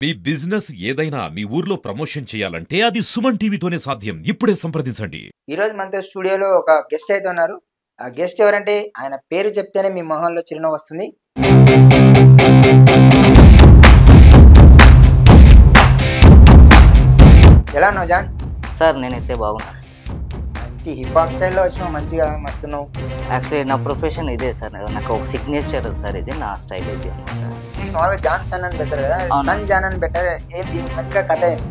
మీ business ఏదైనా మీ ఊర్లో promotion చేయాలంటే అది సుమన్ టీవీతోనే సాధ్యం. ఇప్పుడే సంప్రదించండి. ఈరోజు మనతో స్టూడియోలో ఒక గెస్ట్ అయితే ఉన్నారు. ఆ గెస్ట్ ఎవరంటే ఆయన పేరు చెప్తేనే మీ మొహంలో చిరునవ్వు వస్తుంది. ఎలా ఉన్నావు జాన్? సార్ నేనైతే బాగున్నాను సార్. మంచి హిప్ హాప్ స్టైల్లో వచ్చినావు, మంచిగా మస్తున్నావు. యాక్చువల్లీ నా ప్రొఫెషన్ ఇదే సార్. నాకు ఒక సిగ్నేచర్ సార్, ఇది నా స్టైల్ ఇది. మామూలుగా జాన్ సన్ అని పెట్టారు కదా, సన్ జాన్ అని పెట్టారు. ఏంది వెనక కథ ఏంటి?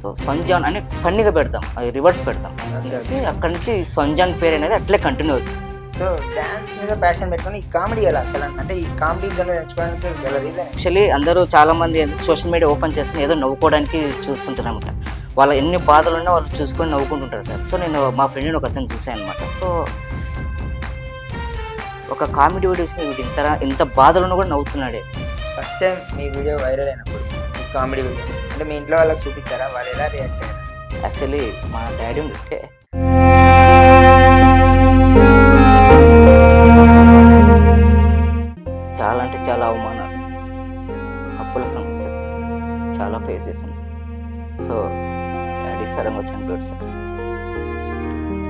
సో సంజాన్ అని ఫన్నీగా పెడతాం, అది రివర్స్ పెడతాం. అక్కడి నుంచి సంజాన్ పేరు అనేది అట్లే కంటిన్యూ అవుతుంది. సో డాన్స్ మీద ప్యాషన్ పెట్టుకుని ఈ కామెడీ ఎలా అసలు, అంటే ఈ కామెడీ జోన్లో ఎంచుకోవడానికి గల రీజన్? యాక్చువల్లీ అందరూ చాలా మంది సోషల్ మీడియా ఓపెన్ చేస్తే ఏదో నవ్వుకోవడానికి చూస్తుంటారు అనమాట. వాళ్ళ ఎన్ని బాధలు ఉన్నా వాళ్ళు చూసుకొని నవ్వుకుంటుంటారు సార్. సో నేను మా ఫ్రెండ్ని ఒక అతను చూసాను అనమాట. సో ఒక కామెడీ వీడియోస్ ఇంత బాధలను కూడా నవ్వుతున్నాడే. ఫస్ట్ టైం మీ వీడియో వైరల్ అయినప్పుడు ఈ కామెడీ వీడియో అంటే మీ ఇంట్లో వాళ్ళకి చూపించారా? వాళ్ళు ఎలా రియాక్ట్ అయ్యారు? యాక్చువల్లీ మా డాడీ ఉంటే చాలా అంటే చాలా అవమానాలు, అప్పుల సమస్యలు చాలా ఫేస్ చేశాను సార్. సో డాడీ సడన్గా చనిపోయాడు సార్.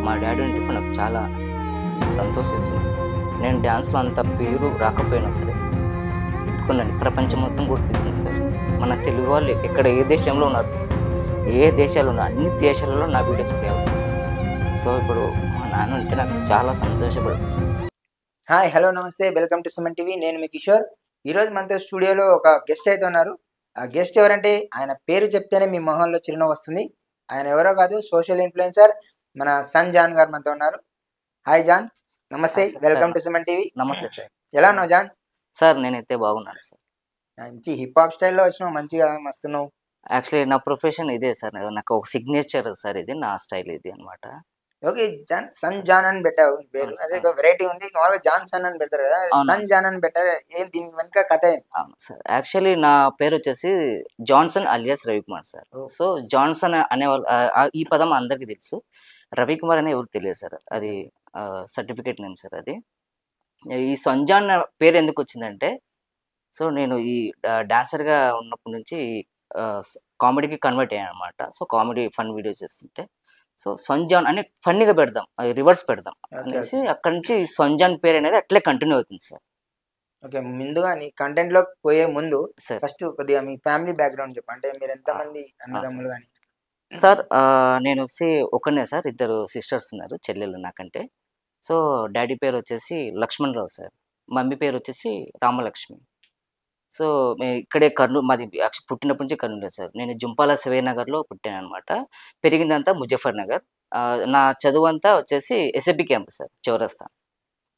మా డాడీ అంటే ఇప్పుడు నాకు చాలా సంతోషిస్తుంది. నేను డ్యాన్స్లో అంత పేరు రాకపోయినా సరే ఇప్పుడు నన్ను ప్రపంచం మొత్తం గుర్తిస్తుంది సార్. మన తెలుగు వాళ్ళు ఎక్కడ ఏ దేశంలో ఉన్నారు, ఏ దేశాలు ఉన్నారు, అన్ని దేశాలలో నా వీడియోస్ ప్లే అవుతుంది. సో ఇప్పుడు మా నాన్న అంటే నాకు చాలా సంతోషపడుతుంది. హాయ్, హలో, నమస్తే, వెల్కమ్ టు సుమన్ టీవీ. నేను మీ కిషోర్. ఈరోజు మనతో స్టూడియోలో ఒక గెస్ట్ అయితే ఉన్నారు. ఆ గెస్ట్ ఎవరంటే ఆయన పేరు చెప్తేనే మీ మొహంలో చిరునవ్వు వస్తుంది. ఆయన ఎవరో కాదు, సోషల్ ఇన్ఫ్లుయెన్సర్ మన సన్ జాన్ గారు మనతో ఉన్నారు. హాయ్ జాన్, నమస్తే, వెల్కమ్ టు సుమన్ టీవీ. నమస్తే సార్. ఎలా ఉన్నావు జాన్? సార్ నేనైతే బాగున్నాను సార్. మంచి హిప్ హాప్ స్టైల్లో వచ్చినావు, మంచిగా మస్తున్నావు. యాక్చువల్లీ నా ప్రొఫెషన్ ఇదే సార్. నాకు ఒక సిగ్నేచర్ సార్, ఇది నా స్టైల్ ఇది అనమాట. ఓకే జాన్, సన్ జాన్ అని పెట్టావు పేరు, అదే వెరైటీ ఉంది. మామూలుగా జాన్ సన్ అని పెడతారు కదా, సన్ జాన్ అని పెట్టారు. ఏం దీని వెనక కథ? అవును సార్. యాక్చువల్లీ నా పేరు వచ్చేసి Johnson alias Ravikumar sir. So Johnson అనేవాళ్ళు, ఈ పదం అందరికీ తెలుసు. రవికుమార్ అనే ఎవరు తెలియదు సార్. అది సర్టిఫికేట్ నేమ్ సార్. అది ఈ సంజాన్ పేరు ఎందుకు వచ్చిందంటే, సో నేను ఈ డాన్సర్గా ఉన్నప్పటి నుంచి కామెడీకి కన్వర్ట్ అయ్యాను అనమాట. సో కామెడీ ఫన్ వీడియోస్ చేస్తుంటే సో సంజాన్ అని ఫన్నీగా పెడతాం, అది రివర్స్ పెడతాం అనేసి అక్కడి నుంచి ఈ సంజాన్ పేరు అనేది అట్లే కంటిన్యూ అవుతుంది సార్. ఓకే, ముందుగా నీ కంటెంట్ లోకి పోయే ముందు సార్ ఫస్ట్ కొద్దిగా మీ ఫ్యామిలీ బ్యాక్గ్రౌండ్ చెప్పు. అంటే మీరు ఎంతమంది అన్నదమ్ములు కానీ? సార్ నేను వచ్చి ఒకనే సార్. 2 సిస్టర్స్ ఉన్నారు, చెల్లెలు నాకంటే. సో డాడీ పేరు వచ్చేసి లక్ష్మణ్ రావు సార్. మమ్మీ పేరు వచ్చేసి రామలక్ష్మి. సో ఇక్కడే కర్నూలు, మాది పుట్టినప్పటి నుంచి కర్నూలు సార్. నేను జుంపాల శివయ్యనగర్లో పుట్టాను అనమాట. పెరిగిందంతా ముజఫర్ నగర్. నా చదువు అంతా వచ్చేసి ఎస్ఎబి క్యాంపస్ సార్, చౌరస్తా,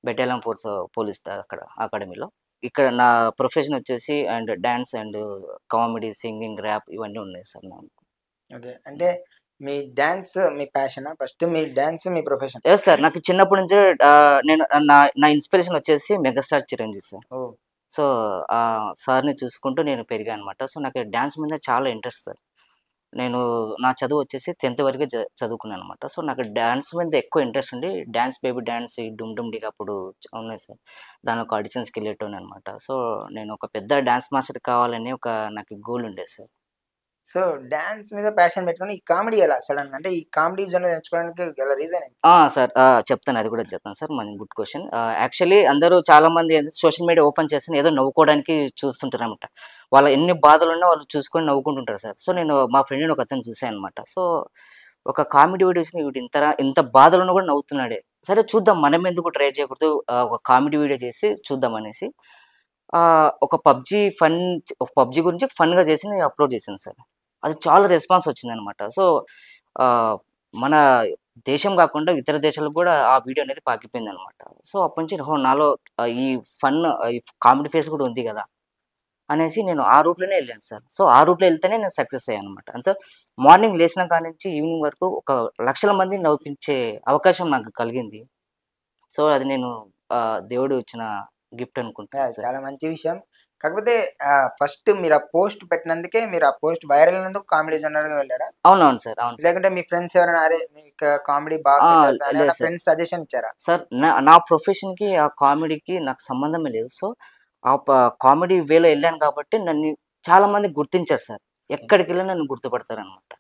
బెటాలియన్ ఫోర్స్ పోలీస్ అక్కడ అకాడమీలో. ఇక్కడ నా ప్రొఫెషన్ వచ్చేసి and dance and comedy, singing, rap ఇవన్నీ ఉన్నాయి సార్ నాకు. ఓకే, అంటే మీ డాన్స్ మీ ప్యాషనా? ఫస్ట్ మీ డాన్స్ మీ ప్రొఫెషన్? Yes sir. నాకు చిన్నప్పటి నుంచే నేను నా ఇన్స్పిరేషన్ వచ్చేసి మెగాస్టార్ చిరంజీవి సార్. సో సార్ని చూసుకుంటూ నేను పెరిగాను అనమాట. సో నాకు డ్యాన్స్ మీద చాలా ఇంట్రెస్ట్ సార్. నేను నా చదువు వచ్చేసి 10th వరకు చదువుకున్నాను అనమాట. సో నాకు డ్యాన్స్ మీద ఎక్కువ ఇంట్రెస్ట్ ఉండి డ్యాన్స్ బేబీ డ్యాన్స్, డుమ్ డుమ్ డిగా అప్పుడు ఉన్నాయి సార్. దాని ఒక ఆడిషన్స్కి వెళ్ళేటోని అనమాట. సో నేను ఒక పెద్ద డ్యాన్స్ మాస్టర్ కావాలని ఒక నాకు గోల్ ఉండేది సార్. సో డాన్స్ మీద ప్యాషన్ పెట్టుకుని ఈ కామెడీ ఎలా సడన్, అంటే ఈ కామెడీ జోన్ ఎంచుకోవడానికి గల రీజన్ ఏంటి? సార్ చెప్తాను, అది కూడా చెప్తాను సార్. మన గుడ్ క్వశ్చన్. యాక్చువల్లీ అందరూ చాలా మంది సోషల్ మీడియా ఓపెన్ చేస్తే ఏదో నవ్వుకోవడానికి చూస్తుంటారు అనమాట. వాళ్ళ ఎన్ని బాధలు ఉన్నా వాళ్ళు చూసుకొని నవ్వుకుంటుంటారు సార్. సో నేను మా ఫ్రెండ్ని ఒక అతను చూసాను అనమాట. సో ఒక కామెడీ వీడియోస్ని వీడు ఇంత బాధలను కూడా నవ్వుతున్నాడే, సరే చూద్దాం మనం ఎందుకు ట్రై చేయకూడదు, ఒక కామెడీ వీడియో చేసి చూద్దాం అనేసి ఒక పబ్జీ గురించి ఫన్గా చేసి నేను అప్లోడ్ చేశాను సార్. అది చాలా రెస్పాన్స్ వచ్చిందనమాట. సో మన దేశం కాకుండా ఇతర దేశాలకు కూడా ఆ వీడియో అనేది పాకిపోయింది అనమాట. సో అప్పటి నుంచి నాలో ఈ ఫన్, ఈ కామెడీ ఫేస్ కూడా ఉంది కదా అనేసి నేను ఆ రూట్లోనే వెళ్ళాను సార్. సో ఆ రూట్లో వెళ్తేనే నేను సక్సెస్ అయ్యాను అనమాట. అంతే మార్నింగ్ లేచిన కాడి నుంచి ఈవినింగ్ వరకు ఒక లక్షల మందిని నవ్వించే అవకాశం నాకు కలిగింది. సో అది నేను దేవుడు ఇచ్చిన గిఫ్ట్ అనుకుంటున్నాను. చాలా మంచి విషయం. కాకపోతే ఫస్ట్ మీరు ఆ పోస్ట్ పెట్టినందుకే, మీరు ఆ పోస్ట్ వైరల్ అయినందుకు కామెడీ జనరల్ గా వెళ్ళారా? అవునవును సార్, అవును. లేకుంటే మీ ఫ్రెండ్స్ ఎవరైనా అరే మీకు కామెడీ బాగా ఫ్రెండ్స్ సజెషన్ ఇచ్చారా? సార్ నా ప్రొఫెషన్ కి ఆ కామెడీకి నాకు సంబంధమే లేదు. సో ఆ కామెడీ వేలో వెళ్ళాను కాబట్టి నన్ను చాలా మంది గుర్తించారు సార్. ఎక్కడికి వెళ్ళినా నన్ను గుర్తుపడతారు అనమాట.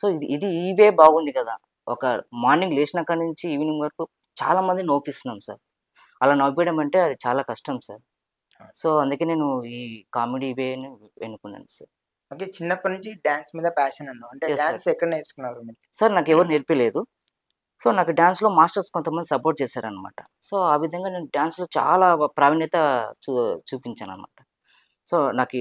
సో ఇది ఇది ఈ వే బాగుంది కదా, ఒక మార్నింగ్ లేచిన కాడి నుంచి ఈవినింగ్ వరకు చాలా మంది నవ్విస్తున్నాం సార్. అలా నవ్వియడం అంటే అది చాలా కష్టం సార్. సో అందుకే నేను ఈ కామెడీ వేని ఎన్నుకున్నాను సార్. ఓకే, చిన్నప్పటి నుంచి డాన్స్ మీద ప్యాషన్ అన్నావు, అంటే Yes, sir. డాన్స్ ఎక్కడ నేర్చుకున్నారు మీరు? సార్ నాకు ఎవరు నేర్పిలేదు. సో నాకు డాన్స్‌లో మాస్టర్స్ కొంతమంది సపోర్ట్ చేశారనమాట. సో ఆ విధంగా నేను డాన్స్‌లో చాలా ప్రావీణ్యత చూపించాననమాట. సో నాకు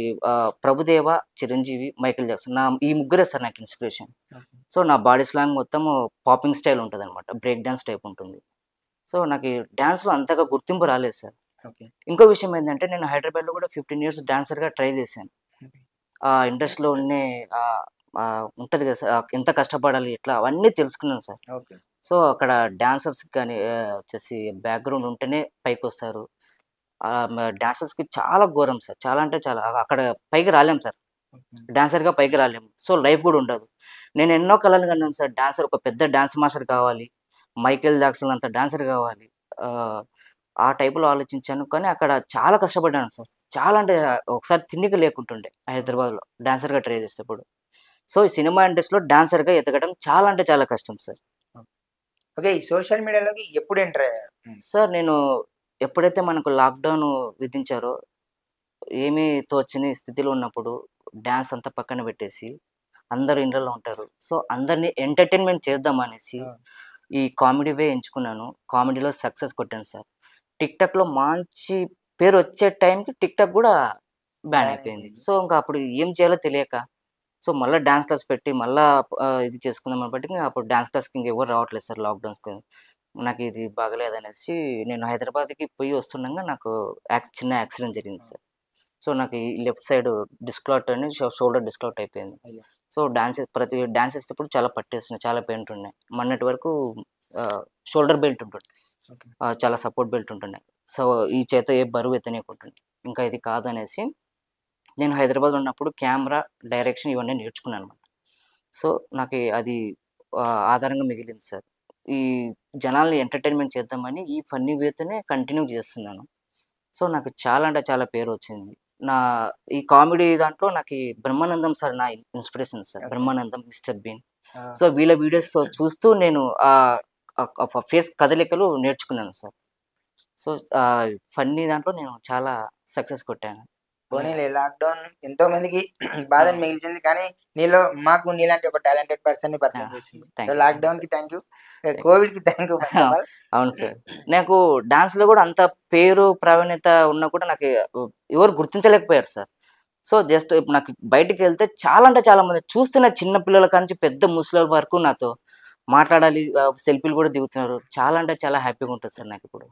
ప్రభుదేవ, చిరంజీవి, మైకేల్ జాక్సన్ ఈ ముగ్గురే సార్ నాకు ఇన్స్పిరేషన్. ఓకే. సో నా బాడీ స్లాంగ్ మొత్తము పాపింగ్ స్టైల్ ఉంటదనమాట. బ్రేక్ డాన్స్ టైప్ ఉంటుంది. సో నాకు ఈ డాన్స్‌లో అంతగా గుర్తింపు రాలేదు సార్. ఓకే. ఇంకో విషయం ఏందంటే నేను హైదరాబాద్‌లో కూడా 15 ఇయర్స్ డాన్సర్‌గా ట్రై చేశాను. ఓకే. ఆ ఇండస్ట్రీలో ఉండే ఉంటది కదా సార్, ఎంత కష్టపడాలి ఎట్లా అవన్నీ తెలుసుకున్నాను సార్. ఓకే. సో అక్కడ డాన్సర్స్‌కి కానీ వచ్చేసి బ్యాక్‌గ్రౌండ్ ఉంటేనే పైకొస్తారు. డాన్సర్స్‌కి చాలా ఘోరం సార్. చాలా అంటే చాలా. అక్కడ పైకి రాలేము సార్. ఓకే. డాన్సర్‌గా పైకి రాలేము. సో లైఫ్ కూడా ఉండదు. నేను ఎన్నో కలలు కన్నాను సార్. డాన్సర్, ఒక పెద్ద డాన్స్ మాస్టర్ కావాలి. మైకేల్ జాక్సన్ అంత డాన్సర్ కావాలి. ఆ టైప్‌లో ఆలోచించాను. కానీ అక్కడ చాలా కష్టపడ్డాను సార్. చాలా అంటే ఒకసారి తిండికి లేకుంటుండే హైదరాబాద్‌లో డాన్సర్‌గా ట్రై చేసేటప్పుడు. సో ఈ సినిమా ఇండస్ట్రీలో డాన్సర్‌గా ఎదగడం చాలా అంటే చాలా కష్టం సార్. ఓకే, ఈ సోషల్ మీడియాలోకి ఎప్పుడు ఎంటర్ అయ్యారు? సార్ నేను ఎప్పుడైతే మనకు లాక్‌డౌన్ విధించారో, ఏమీ తోచని స్థితిలో ఉన్నప్పుడు డాన్స్ అంతా పక్కన పెట్టేసి అందరూ ఇండ్లలో ఉంటారు. సో అందరిని ఎంటర్‌టైన్‌మెంట్ చేద్దామనేసి ఆ. ఈ కామెడీ వే ఎంచుకున్నాను. కామెడీలో సక్సెస్ కొట్టాను సార్. టిక్‌టాక్‌లో మంచి పేరు వచ్చే టైంకి టిక్‌టాక్ కూడా బ్యాన్ బ్యాన్ అయిపోయింది. అయిపోయింది. సో ఇంకా అప్పుడు ఏం చేయాలో తెలియక, సో మళ్ళా డాన్స్ క్లాస్ పెట్టి మళ్ళా ఇది చేసుకుందాం అన్నప్పటికి అప్పుడు డాన్స్ క్లాస్‌కి ఇంకెవరు రావట్లేదు సార్ లాక్‌డౌన్స్‌కి. నాకు ఇది బాగాలేదనేసి నేను హైదరాబాద్‌కి పోయి వస్తుండగా నాకు చిన్న యాక్సిడెంట్ జరిగింది సార్. సో నాకు ఈ లెఫ్ట్ సైడ్ డిస్క్లాట్ అని షోల్డర్ డిస్క్లాట్ అయిపోయింది. అయ్యో. సో ప్రతి డాన్స్ చేసేటప్పుడు చాలా పట్టేస్తున్నాయి. చాలా పెయిన్ ఉండే. మొన్నటి వరకు షోల్డర్ బెల్ట్ ఉంటుండే. ఓకే. చాలా సపోర్ట్ బెల్ట్ ఉంటుండే. సో ఈ చేత ఏ బరువు ఎత్తనీయకుంటుండే. ఇంకా ఇది కాదనేసి నేను హైదరాబాద్‌లో ఉన్నప్పుడు కెమెరా, డైరెక్షన్ ఇవన్నీ నేర్చుకున్నానన్నమాట. సో నాకు అది ఆధారంగా మిగిలింది సార్. ఈ జనాల్ని ఎంటర్‌టైన్‌మెంట్ చేద్దామని ఈ ఫన్నీ వేతోనే కంటిన్యూ చేస్తున్నాను. సో నాకు చాలా అంటే చాలా పేరొచ్చింది. నా ఈ కామెడీ దాంట్లో నాకీ బ్రహ్మానందం సార్ నా ఇన్స్పిరేషన్ సార్. ఓకే. Brahmanandam, mister Bean. ఆ. సో వీళ్ళ వీడియోస్ చూస్తూ నేను ఫేస్ కదలికలు నేర్చుకున్నాను సార్. సో ఫన్నీ దాంట్లో నేను చాలా సక్సెస్ కొట్టాను. పోనీలే, లాక్‌డౌన్ ఎంతో మందికి బాధని మిగిల్చింది. కానీ నీలాంటి ఒక టాలెంటెడ్ పర్సన్‌ని పరిచయం చేసింది. Thank so you. లాక్‌డౌన్‌కి థాంక్ యూ. యూ. కోవిడ్‌కి thank you first of all. అవును సార్. నాకు డాన్స్‌లో కూడా అంత పేరు, ప్రావీణ్యత ఉన్నా కూడా నాకు ఎవరు గుర్తించలేకపోయారు సార్. సో జస్ట్ ఇప్పుడు నాకు బయటికెళ్తే చాలా అంటే చాలా మంది చూస్తున్న చిన్న పిల్లల కానుంచి పెద్ద ముసలోళ్ళ వరకు నాతో మాట్లాడాలి, సెల్ఫీలు కూడా దిగుతున్నారు. చాలా అంటే చాలా హ్యాపీగా ఉంటుంది సార్ నాకిప్పుడు.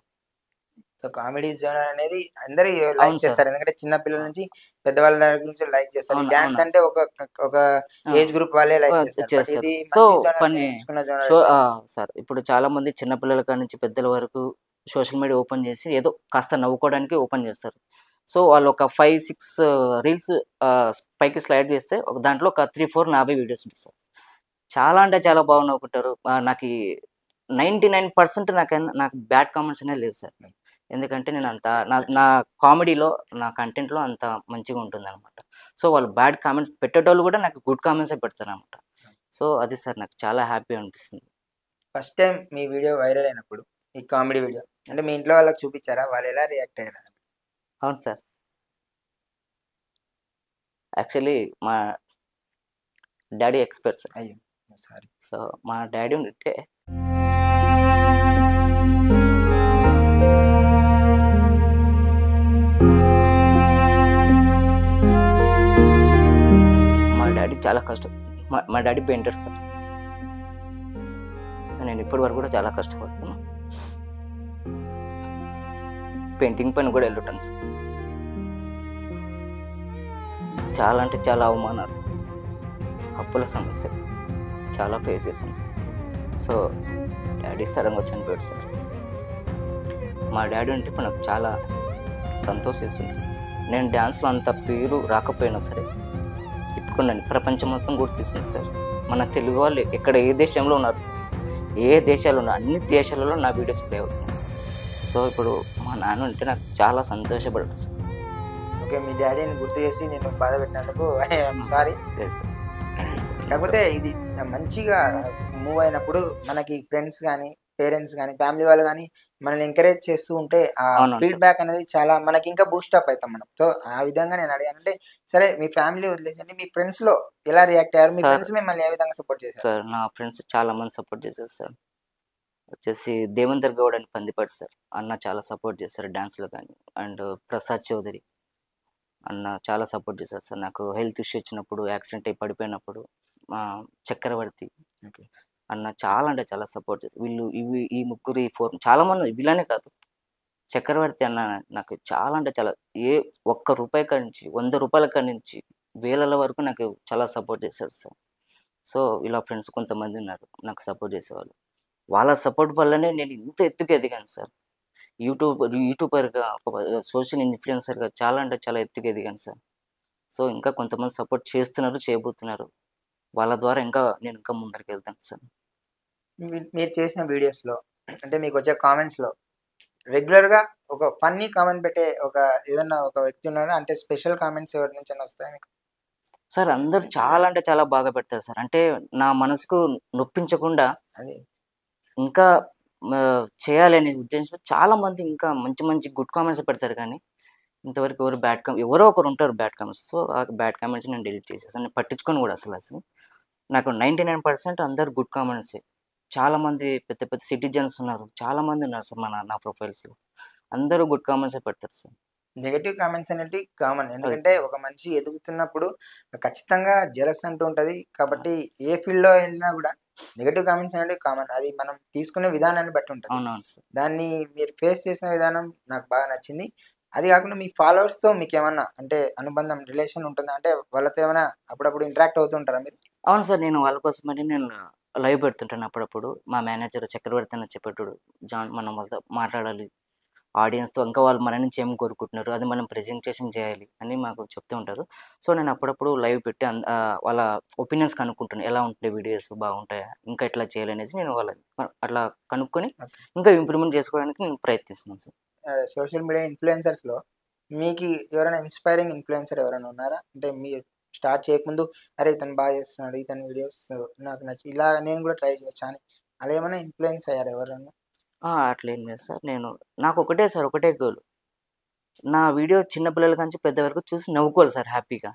సో కామెడీ జోనర్ అనేది అందరూ లైక్ అవును సార్. చేస్తారు. ఎందుకంటే చిన్న పిల్లల నుంచి పెద్దవాళ్ళ దగ్గర నుంచి లైక్ చేస్తారు. అవును. డాన్స్ అవును. అంటే ఒక ఆ! ఏజ్ గ్రూప్ వాళ్ళే లైక్ చేస్తారు. బట్ చేస్తారు. ఇది సో మంచి జోనర్, ఫన్నీ మీరు ఎంచుకున్న జోనర్ షో అయితే. సార్ ఇప్పుడు చాలా మంది చిన్న పిల్లల కాడ నుంచి పెద్దల వరకు సోషల్ మీడియా ఓపెన్ చేసి ఏదో కాస్త నవ్వుకోవడానికి ఓపెన్ చేస్తారు. సో వాళ్ళు ఒక 5, 6 రీల్స్ పైకి స్లైడ్ చేస్తే దాంట్లో ఒక 3, 4 నావే వీడియోస్ ఉంటాయి సార్. చాలా అంటే చాలా బాగా నవ్వుకుంటారు. నాకీ 99% నాకు బ్యాడ్ కామెంట్స్ అనేవి లేవు సార్. ఎందుకంటే నేను అంత నా కామెడీలో, నా కంటెంట్‌లో అంత మంచిగా ఉంటుందనమాట. సో వాళ్ళు బ్యాడ్ కామెంట్స్ పెట్టేటోళ్ళు కూడా నాకు గుడ్ కామెంట్సే పెడతారనమాట. సో అది సార్ నాకు చాలా హ్యాపీ అనిపిస్తుంది. ఫస్ట్ టైం మీ వీడియో వైరల్ అయినప్పుడు, ఈ కామెడీ వీడియో అంటే మీ ఇంట్లో వాళ్ళకి చూపించారా? వాళ్ళు ఎలా రియాక్ట్ అయ్యారు? అవును సార్. యాక్చువల్లీ మా డ్యాడీ ఎక్స్‌పర్ట్ సార్. అయ్యో! సారీ. సో మా డ్యాడీ ఉంటే మా డ్యాడీ చాలా కష్టం. మా డ్యాడీ పెయింటర్ సార్. నేను ఇప్పటి వరకు కూడా చాలా కష్టపడుతున్నా. పెయింటింగ్ పని కూడా వెళ్ళుంటాను సార్. చాలా అంటే చాలా అవమానాలు, అప్పుల సమస్య చాలా ఫేస్ చేశాను సార్. సో డాడీ సడన్గా చనిపోయాడు సార్. మా డాడీ అంటే ఇప్పుడు నాకు చాలా సంతోషిస్తుంది. నేను డ్యాన్స్లో అంత పేరు రాకపోయినా సరే ఇప్పుడు నన్ను ప్రపంచం మొత్తం గుర్తిస్తుంది సార్. మన తెలుగు వాళ్ళు ఎక్కడ ఏ దేశంలో ఉన్నారు, ఏ దేశాలు ఉన్నారు, అన్ని దేశాలలో నా వీడియోస్ ప్లే అవుతుంది సార్. సో ఇప్పుడు మా నాన్న అంటే నాకు చాలా సంతోషపడ్డాడు సార్. ఓకే. మీ డ్యాడీని గుర్తు చేసి నేను బాధ పెట్టినందుకు I'm sorry. Yes sir. Thank you sir. కాకపోతే ఇది మంచిగా మూవ్ అయినప్పుడు మనకి ఫ్రెండ్స్ గానీ, పేరెంట్స్ గానీ, ఫ్యామిలీ వాళ్ళు గానీ మనల్ని ఎంకరేజ్ చేస్తూ ఉంటే ఆ అవునవును సార్. ఫీడ్‌బ్యాక్ అనేది చాలా మనకి ఇంకా బూస్టప్ అయితాం మనం. సో, ఆ విధంగా నేను అడిగాను. అంటే సరే మీ ఫ్యామిలీ వదిలేసండి. మీ ఫ్రెండ్స్‌లో ఎలా రియాక్ట్ అయ్యారు? మీ సార్ ఫ్రెండ్స్ మిమ్మల్ని ఏ విధంగా సపోర్ట్ చేశారు? సార్ నా ఫ్రెండ్స్ చాలా మంది సపోర్ట్ చేశారు సార్. వచ్చేసి దేవేందర్ గౌడ్ అని పందిపట్టు సార్. అన్న చాలా సపోర్ట్ చేశారు డాన్స్‌లో గానీ. అండ్ ప్రసాద్ చౌదరి అన్న చాలా సపోర్ట్ చేశారు సార్. నాకు హెల్త్ ఇష్యూ వచ్చినప్పుడు, యాక్సిడెంట్ అయ్యి పడిపోయినప్పుడు చక్రవర్తి ఓకే. అన్న చాలా అంటే చాలా సపోర్ట్ చేశారు. ఈ ముగ్గురు ఈ 4 చాలా మంది వీళ్ళనే కాదు. చక్రవర్తి అన్న నాకు చాలా అంటే చాలా ఏ ఒక్క రూపాయి కాడి నుంచి, రూ. 100 కాడి నుంచి వేలల వరకు నాకు చాలా సపోర్ట్ చేశాడు సార్. సో, ఇలా ఫ్రెండ్స్ కొంతమంది ఉన్నారు నాకు సపోర్ట్ చేసేవాళ్ళు. వాళ్ళ సపోర్ట్ వల్లనే నేను ఇంత ఎత్తుకు ఎదిగాను సార్. యూట్యూబర్‌గా, ఒక సోషల్ ఇన్‌ఫ్లుయెన్సర్‌గా చాలా అంటే చాలా ఎత్తుకు ఎదిగాను సార్. సో, ఇంకా కొంతమంది సపోర్ట్ చేస్తున్నారు, చేయబోతున్నారు. వాళ్ళ ద్వారా నేను ఇంకా ముందరికెళ్తాను సార్. మీరు చేసిన వీడియోస్‌లో అంటే మీకొచ్చే కామెంట్స్‌లో రెగ్యులర్‌గా ఒక ఫన్నీ కామెంట్ పెట్టే ఏదన్నా ఒక వ్యక్తి ఉన్నారా? అంటే స్పెషల్ కామెంట్స్ ఎవరి నుంచైనా వస్తాయా మీకు? సార్ అందరూ చాలా అంటే చాలా బాగా పెడతారు సార్. అంటే నా మనసుకు నొప్పించకుండా అది ఇంకా చేయాలనే ఉద్దేశంతో చాలామంది ఇంకా మంచి మంచి గుడ్ కామెంట్స్ పెడతారు కానీ, ఇంతవరకు ఎవరో ఒకరు ఉంటారు బ్యాడ్ కామెంట్స్. సో, ఆ బ్యాడ్ కామెంట్స్ నేను డిలీట్ చేసేసాను. నేను పట్టించుకోను కూడా అసలు. నాకు 99% అందరూ గుడ్ కామెంట్సే. చాలామంది పెద్ద పెద్ద సిటిజన్స్ ఉన్నారు. చాలామంది ఉన్నారు సార్ నా ప్రొఫైల్స్‌లో. అందరూ గుడ్ కామెంట్సే పెడతారు సార్. నెగెటివ్ కామెంట్స్ అనేటివి కామన్. అది ఎందుకంటే ఒక మనిషి ఎదుగుతున్నప్పుడు ఖచ్చితంగా జెలస్ అంటూ ఉంటది. కాబట్టి ఏ ఫీల్డ్‌లో ఎళ్ళినా గూడా నెగెటివ్ కామెంట్స్ అనేటివి కామన్. అది మనం తీసుకునే విధానాన్ని బట్టి ఉంటది. అవునవును సార్. దాన్ని మీరు ఫేస్ చేసిన విధానం నాకు బాగా నచ్చింది. అది గాకుండా మీ ఫాలోవర్స్‌తో మీకేమన్నా అంటే అనుబంధం, రిలేషన్ ఉంటుందా? అంటే వాళ్ళతో ఏమైనా అప్పుడప్పుడు ఇంటరాక్ట్ అవుతూ ఉంటారా మీరు? అవును సార్. నేను వాళ్ళ కోసమని నేను లైవ్ పెడుతుంటాను అప్పుడప్పుడు. మా మేనేజర్ చక్రవర్తి అన్న చెప్పేటోడు. మనం వాళ్ళతో మాట్లాడాలి. ఆడియన్స్‌తో ఇంకా వాళ్ళు మన నుంచి ఏం కోరుకుంటున్నారు, అది మనం ప్రెజెంటేషన్ చేయాలి అని మాకు చెప్తూ ఉంటారు. సో, నేను అప్పుడప్పుడు లైవ్ పెట్టి వాళ్ళ ఒపీనియన్స్ కనుక్కుంటాను. ఎలా ఉంటాయి వీడియోస్ బాగుంటాయా? ఇంకా ఎట్లా చేయాలనేసి నేను అట్లా కనుక్కొని ఓకే. ఇంకా ఇంప్రూవ్‌మెంట్ చేసుకోవడానికి నేను ప్రయత్నిస్తున్నాను సార్. సోషల్ మీడియా ఇన్‌ఫ్లుయెన్సర్స్‌లో మీకి ఎవరైనా ఇన్‌స్పైరింగ్ ఇన్‌ఫ్లుయెన్సర్ ఎవరైనా ఉన్నారా? అంటే మీరు స్టార్ట్ చేయకముందు అరే! ఇతను బాగా చేస్తున్నాడు. ఇతని వీడియోస్ నాకు నచ్చి ఇలా నేను కూడా ట్రై చేయొచ్చా అని అలా ఏమైనా ఇన్‌ఫ్లుయెన్స్ అయ్యారా ఎవరన్నా? అట్లేం లేదు సార్. నాకొకటే సార్, ఒకటే గోల్. నా వీడియో చిన్న పిల్లల కాంచి పెద్ద వరకు చూసి నవ్వుకోవాలి సార్ హ్యాపీగా.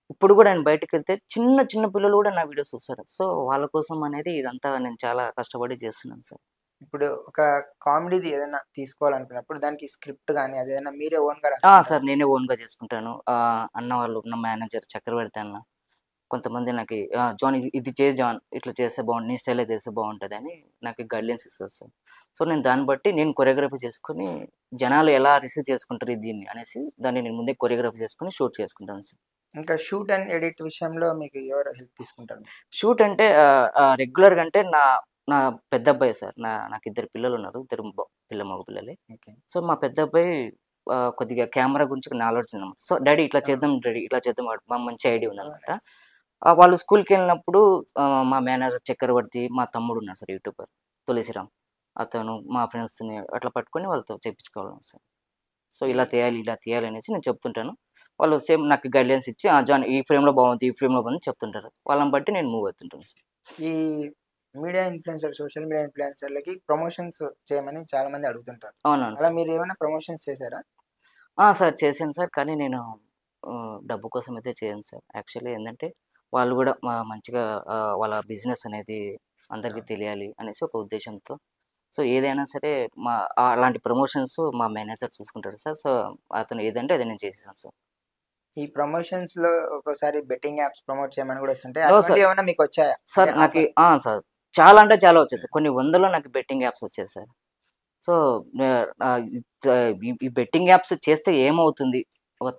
ఇప్పుడు గూడా నేను బయటికెళ్తే చిన్న చిన్న పిల్లలు గూడా నా వీడియోస్ చూస్తారు. సో, వాళ్ళ కోసం అనేది ఇదంతా నేను చాలా కష్టపడి చేస్తున్నాను సార్. ఇప్పుడు ఒక కామెడీది ఏదైనా తీసుకోవాలనుకున్నప్పుడు దానికి స్క్రిప్ట్ గాని అదేదైనా మీరే ఓన్‌గా రాసుకుంటారా? సార్ నేనే ఓన్‌గా చేసుకుంటాను. అన్న వాళ్ళు నా మేనేజర్ చక్రవర్తి అన్న కొంతమంది నాకి జాన్ ఇది చేయి జాన్ ఇట్లా చేస్తే నీ స్టైల్‌లో చేస్తే బావుంటదని నాకు గైడ్‌లైన్స్ ఇస్తారు సార్. సో, నేను దాన్ని బట్టి నేను కొరియోగ్రఫీ చేసుకొని జనాలు ఎలా రిసీవ్ చేసుకుంటారు దీన్ని అనేసి దాన్ని నేను ముందే కొరియోగ్రఫీ చేసుకొని షూట్ చేసుకుంటాను సార్. ఇంకా షూట్ అండ్ ఎడిట్ విషయంలో మీకు ఎవరు హెల్ప్ తీసుకుంటారు? షూట్ అంటే రెగ్యులర్‌గా అంటే నా నా పెద్దబ్బాయే సార్. నాకిద్దరు పిల్లలున్నారు. ఇద్దరు మగ పిల్లలే. ఓకే. సో, మా పెద్దబ్బాయి కొద్దిగా కెమెరా గురించి నాలెడ్జ్ ఉందన్నమాట. సో, డ్యాడీ ఇట్లా చేద్దాం డ్యాడీ ఇట్లా చేద్దాం మంచి ఐడియా ఓహ్! ఉందన్నమాట. నైస్. వాళ్ళు స్కూల్‌కెళ్ళినప్పుడు మా మేనేజర్ చక్రవర్తి, మా తమ్ముడున్నాడు సార్ యూట్యూబర్ తులసిరామ్. అతను మా ఫ్రెండ్స్‌ని అట్లా పట్టుకొని వాళ్ళతో చేపించుకోవడం సార్. సో, ఈ ఇలా తీయాలి అనేసి నేను చెప్తుంటాను. వాళ్ళు సేమ్ నాకు గైడ్‌లైన్స్ ఇచ్చి జాన్ ఈ ఫ్రేమ్‌లో బాగుంది, ఈ ఫ్రేమ్‌లో బాగుంది చెప్తుంటారు. వాళ్ళని బట్టి నేను మూవ్ అవుతుంటాను సార్. ఈ మీడియా ఇన్‌ఫ్లుయెన్సర్, సోషల్ మీడియా ఇన్‌ఫ్లుయెన్సర్‌లకి ప్రమోషన్స్ చేయమని చాలా మంది అడుగుతుంటారు. అవునవును అలా సార్. మీరేమైనా ప్రమోషన్స్ చేసారా? సార్ చేశాను సార్. కానీ నేను డబ్బు కోసం అయితే చేయను సార్. యాక్చువల్లీ ఏందంటే వాళ్ళు గూడా మంచిగా వాళ్ళ బిజినెస్ అనేది అందరికీ అవును. తెలియాలి అనేసి ఒక ఉద్దేశ్యంతో. సో, ఏదైనా సరే అలాంటి ప్రమోషన్స్ మా మేనేజర్ చూసుకుంటారు సార్. సో, అతను ఏదంటే అది నేను చేసేసాను సార్. ఈ ప్రమోషన్స్‌లో ఒక్కోసారి బెట్టింగ్ యాప్స్ ప్రమోట్ చేయమని గూడా వస్తుంటాయి. No sir. అటువంటివేమన్నా మీకొచ్చాయా? అంటే సార్ నాకి ఆఫర్? సార్. చాలా అంటే చాలా వచ్చాయి సార్. కొన్ని వందల్లో నాకు బెట్టింగ్ యాప్స్ వచ్చాయి సార్. సో, ఈ బెట్టింగ్ యాప్స్ చేస్తే ఏమవుతుంది?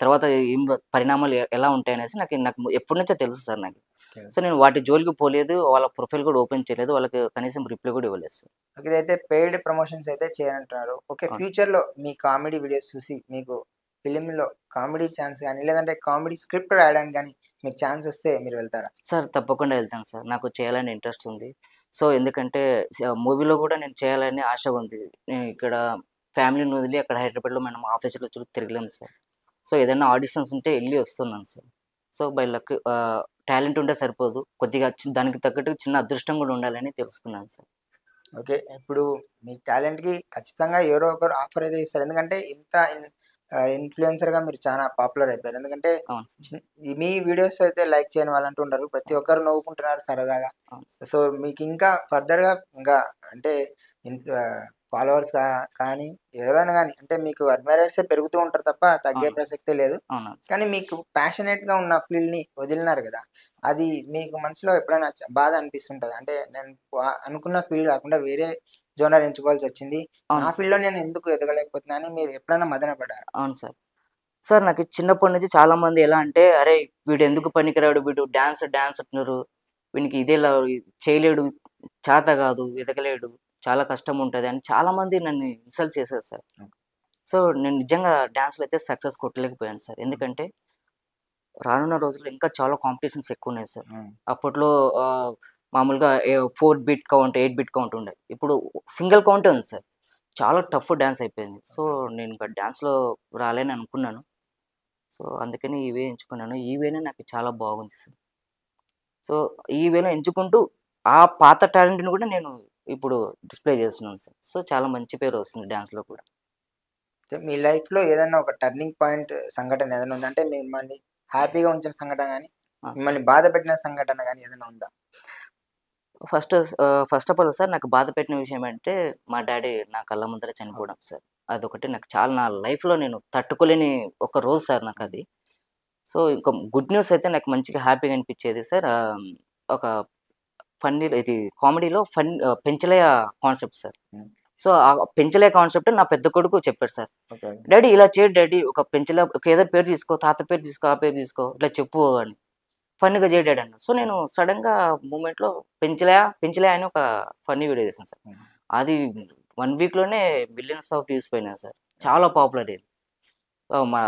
తర్వాత ఏం పరిణామాలు ఎలా ఉంటాయనేసి నాకు ఎప్పటినుంచో తెలుసు సార్ నాకు. ఓకే. సో, నేను వాటి జోలికి పోలేదు. వాళ్ళ ప్రొఫైల్ కూడా ఓపెన్ చేయలేదు. వాళ్ళకి కనీసం రిప్లై కూడా ఇవ్వలేదు సార్. ఓకే. ఇదైతే పెయిడ్ ప్రమోషన్స్ అయితే చేయనంటున్నారు. ఓకే. అవును. ఫ్యూచర్‌లో మీ కామెడీ వీడియోస్ చూసి మీకు ఫిల్మ్‌లో కామెడీ ఛాన్స్ గాని, లేదంటే కామెడీ స్క్రిప్ట్ రాయడానికి గాని మీకు ఛాన్స్ వస్తే మీరు వెళ్తారా? సార్ తప్పకుండా ఎళ్తాను సార్. నాకు చేయాలని ఇంట్రెస్ట్ ఉంది. సో, ఎందుకంటే మూవీలో కూడా నేను చేయాలని ఆశ ఉంది. నేను ఇక్కడ ఫ్యామిలీని వదిలి అక్కడ హైదరాబాద్‌లో మనం ఆఫీస్‌లో తిరగలేము సార్. సో ఏదైనా ఆడిషన్స్ ఉంటే వెళ్ళి వస్తున్నాను sir. So by luck talent ఉంటే సరిపోదు, కొద్దిగా దానికి తగ్గట్టు చిన్న అదృష్టం కూడా ఉండాలని తెలుసుకున్నాను సార్. ఓకే. ఇప్పుడు మీ టాలెంట్‌కి ఖచ్చితంగా ఎవరో ఒకరు ఆఫర్ అయితే ఇస్తారు. ఎందుకంటే ఇంత ఇన్‌ఫ్లుయెన్సర్‌గా మీరు చాలా పాపులర్ అయిపోయారు. ఎందుకంటే అవును సార్. మీ వీడియోస్ అయితే లైక్ చేయని వాళ్ళంటూ ఉండరు. ప్రతి ఒక్కరు నవ్వుకుంటున్నారు సరదాగా. అవును సార్. సో, మీకింకా ఫర్దర్‌గా ఇంకా అంటే ఫాలోవర్స్ కానీ ఎవరైనా గాని అంటే మీకు అడ్మైరర్సే పెరుగుతూ ఉంటారు తప్ప తగ్గే అవును. ప్రసక్తే లేదు. అవునవును సార్. కానీ మీకు ప్యాషనేట్‌గా ఉన్న ఫీల్డ్‌ని వదిలినారు గదా! అది మీకు మనసులో ఎప్పుడైనా బాధ అనిపిస్తుంటదా? అంటే నేను అనుకున్న ఫీల్డ్ కాకుండా వేరే జోనర్ ఎంచుకోవాల్సొచ్చింది. నా అవును సార్. ఫీల్డ్‌లో నేను ఎందుకు ఎదగలేకపోతున్నా అని మీరు ఎప్పుడైనా మదన పడ్డారా? అవును సార్. సార్ నాకు చిన్నప్పటి నుంచి చాలా మంది ఎలా అంటే, "అరే! వీడు ఎందుకు పనికిరాడు, వీడు డాన్స్ డాన్స్ అంటున్నారు. వీనికి ఇదేలా చేయలేడు, చేత కాదు, ఎదగలేడు, చాలా కష్టం ఉంటది" అని చాలా మంది నన్ను ఇన్సల్ట్ చేశారు సార్. హ్మ్. సో నేను నిజంగా డాన్స్‌లో అయితే సక్సెస్ కొట్టలేకపోయాను సార్. హ్మ్. ఎందుకంటే రానున్న రోజుల్లో ఇంకా చాలా కాంపిటీషన్స్ ఎక్కువున్నాయి సార్. హ్మ్. అప్పట్లో మామూలుగా 4 బిట్ కౌంట్, 8 బిట్ కౌంట్ ఉండేది. ఇప్పుడు సింగిల్ కౌంటే ఉంది సార్. చాలా టఫ్ డాన్స్ అయిపోయింది. సో నేను ఇంకా డాన్స్‌లో రాలేను అనుకున్నాను. సో అందుకని ఈ వే ఎంచుకున్నాను. ఈ వేనే నాకు చాలా బాగుంది సార్. సో ఈ వేలో ఎంచుకుంటూ ఆ పాత టాలెంట్‌ని కూడా నేను ఇప్పుడు డిస్‌ప్లే చేస్తున్నాను సార్. సో చాలా మంచి పేరు వస్తుంది డాన్స్‌లో కూడా. మీ లైఫ్‌లో ఏదన్నా ఒక టర్నింగ్ పాయింట్ సంఘటన ఏదైనా ఉందా? అంటే మిమ్మల్ని హ్యాపీగా ఉంచిన సంఘటన గాని, ఆ! సార్. మిమ్మల్ని బాధపెట్టిన సంఘటన గాని ఏదైనా ఉందా? ఫస్ట్ ఆఫ్ ఆల్ సార్ నాకు బాధ పెట్టిన విషయం అంటే మా డ్యాడీ నా కళ్ళ ముందర చనిపోవడం సార్. అదొకటి నాకు చాలా నా లైఫ్‌లో నేను తట్టుకోలేని ఒక రోజు సార్ హ్మ్. నాకది. సో ఇంక గుడ్ న్యూస్ అయితే నాకు మంచిగా హ్యాపీగా అనిపించేది సార్. ఒక ఇది కామెడీలో పెంచలయ్య కాన్సెప్ట్ సార్. హ్మ్. సో, ఆ పెంచలయ్య కాన్సెప్ట్ నా పెద్ద కొడుకు చెప్పాడు సార్. ఓకే. "డాడీ ఇలా చేయడు డాడీ, ఒక ఏదో పేరు తీసుకో, తాత పేరు తీసుకో, ఆ పేరు తీసుకో, ఇట్లా చెప్పు" అని. ఫన్నీగా చేయి డాడీ అన్నాడు. సో, నేను సడెన్‌గా మూవ్‌మెంట్‌లో పెంచలయ్య అని ఒక ఫన్నీ వీడియో చేశాను సార్. హ్మ్. అది 1 వీక్‌లోనే మిలియన్స్ ఆఫ్ వ్యూస్ పోయినాయి సార్. చాలా పాపులర్ అయింది. మా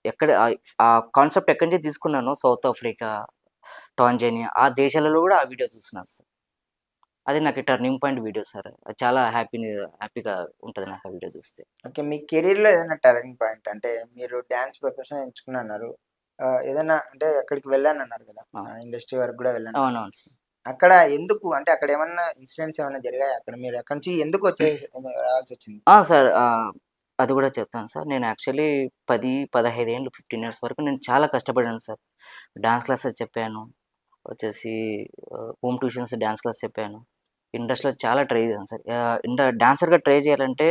ఎక్కడ ఆ కాన్సెప్ట్ ఎక్కడి నుంచి తీసుకున్నానో సౌత్ ఆఫ్రికా, టాంజానియా ఆ దేశాలలో కూడా ఆ వీడియో చూస్తున్నారు సార్. అది నాకు టర్నింగ్ పాయింట్ వీడియో సార్. అది చాలా హ్యాపీగా ఉంటది నాకు ఆ వీడియో చూస్తే. ఓకే. మీ కెరియర్‌లో ఏదైనా టర్నింగ్ పాయింట్ అంటే మీరు డాన్స్ ప్రొఫెషన్ ఎంచుకున్నానన్నారు. ఏదన్నా అంటే అక్కడికి వెళ్ళానన్నారు కదా! ఆ! ఇండస్ట్రీ వరకు గూడా వెళ్ళానన్నారు. అవునవును సార్. అక్కడ ఎందుకు అంటే అక్కడ ఏమన్నా ఇన్సిడెంట్స్ ఏమన్నా జరిగాయా? అక్కడ మీరు అక్కడి నుంచి ఎందుకు రావాల్సొచ్చింది? సార్. అది కూడా చెప్తాను సార్. నేను యాక్చువల్లీ 10, 15 ఏండ్లు 15 ఇయర్స్ వరకు నేను చాలా కష్టపడాను సార్. డాన్స్ క్లాసెస్ చెప్పాను. వచ్చేసి హోమ్ ట్యూషన్స్ డాన్స్ క్లాస్ చెప్పాను. ఇండస్ట్రీలో చాలా ట్రై చేశాను సార్. డాన్సర్‌గా ట్రై చేయాలంటే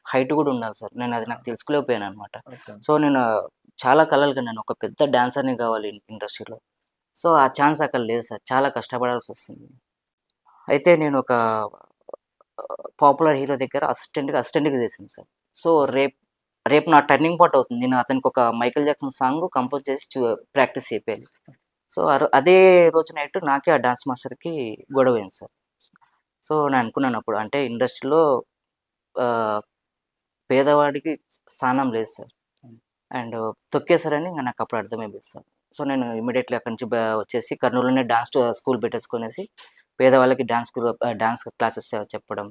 హైట్ కూడా ఉండాలి సార్. నేను అది ఆ! నాకు తెలుసుకోలేకపోయాననమాట. ఓకే. సో, నేను చాలా కలలు కన్నాను. ఒక పెద్ద డాన్సర్‌ని కావాలి ఇండస్ట్రీలో. సో, ఆ ఛాన్స్ అక్కడ లేదు సార్. చాలా కష్టపడాల్సొస్తుంది. అయితే నేను ఒక పాపులర్ హీరో దగ్గర అసిస్టెంట్‌గా చేశాను సార్. సో, రేపు రేపు నా టర్నింగ్ పాయింట్ అవుతుంది. నేను అతనికి ఒక 'మైకేల్ జాక్సన్' సాంగ్ కంపోజ్ చేసి ప్రాక్టీస్ చేపియాలి. సో, అదే రోజు నైట్ నాకే ఆ డాన్స్ మాస్టర్‌కి గొడవైంది సార్. సో, నేను అనుకున్నాను అప్పుడు అంటే ఇండస్ట్రీలో ఆహ్, పేదవాడికి స్థానం లేదు సార్. హ్మ్. అండ్ తొక్కేసారని ఇంక నాకప్పుడు అర్థమైపోయింది సార్. సో, నేను ఇమ్మీడియేట్‌లీ అక్కడి నుంచి వచ్చేసి కర్నూలులోనే డాన్స్ స్కూల్ పెట్టేసుకొనేసి పేదవాళ్ళకి డాన్స్ క్లాసెస్ చెప్పడం,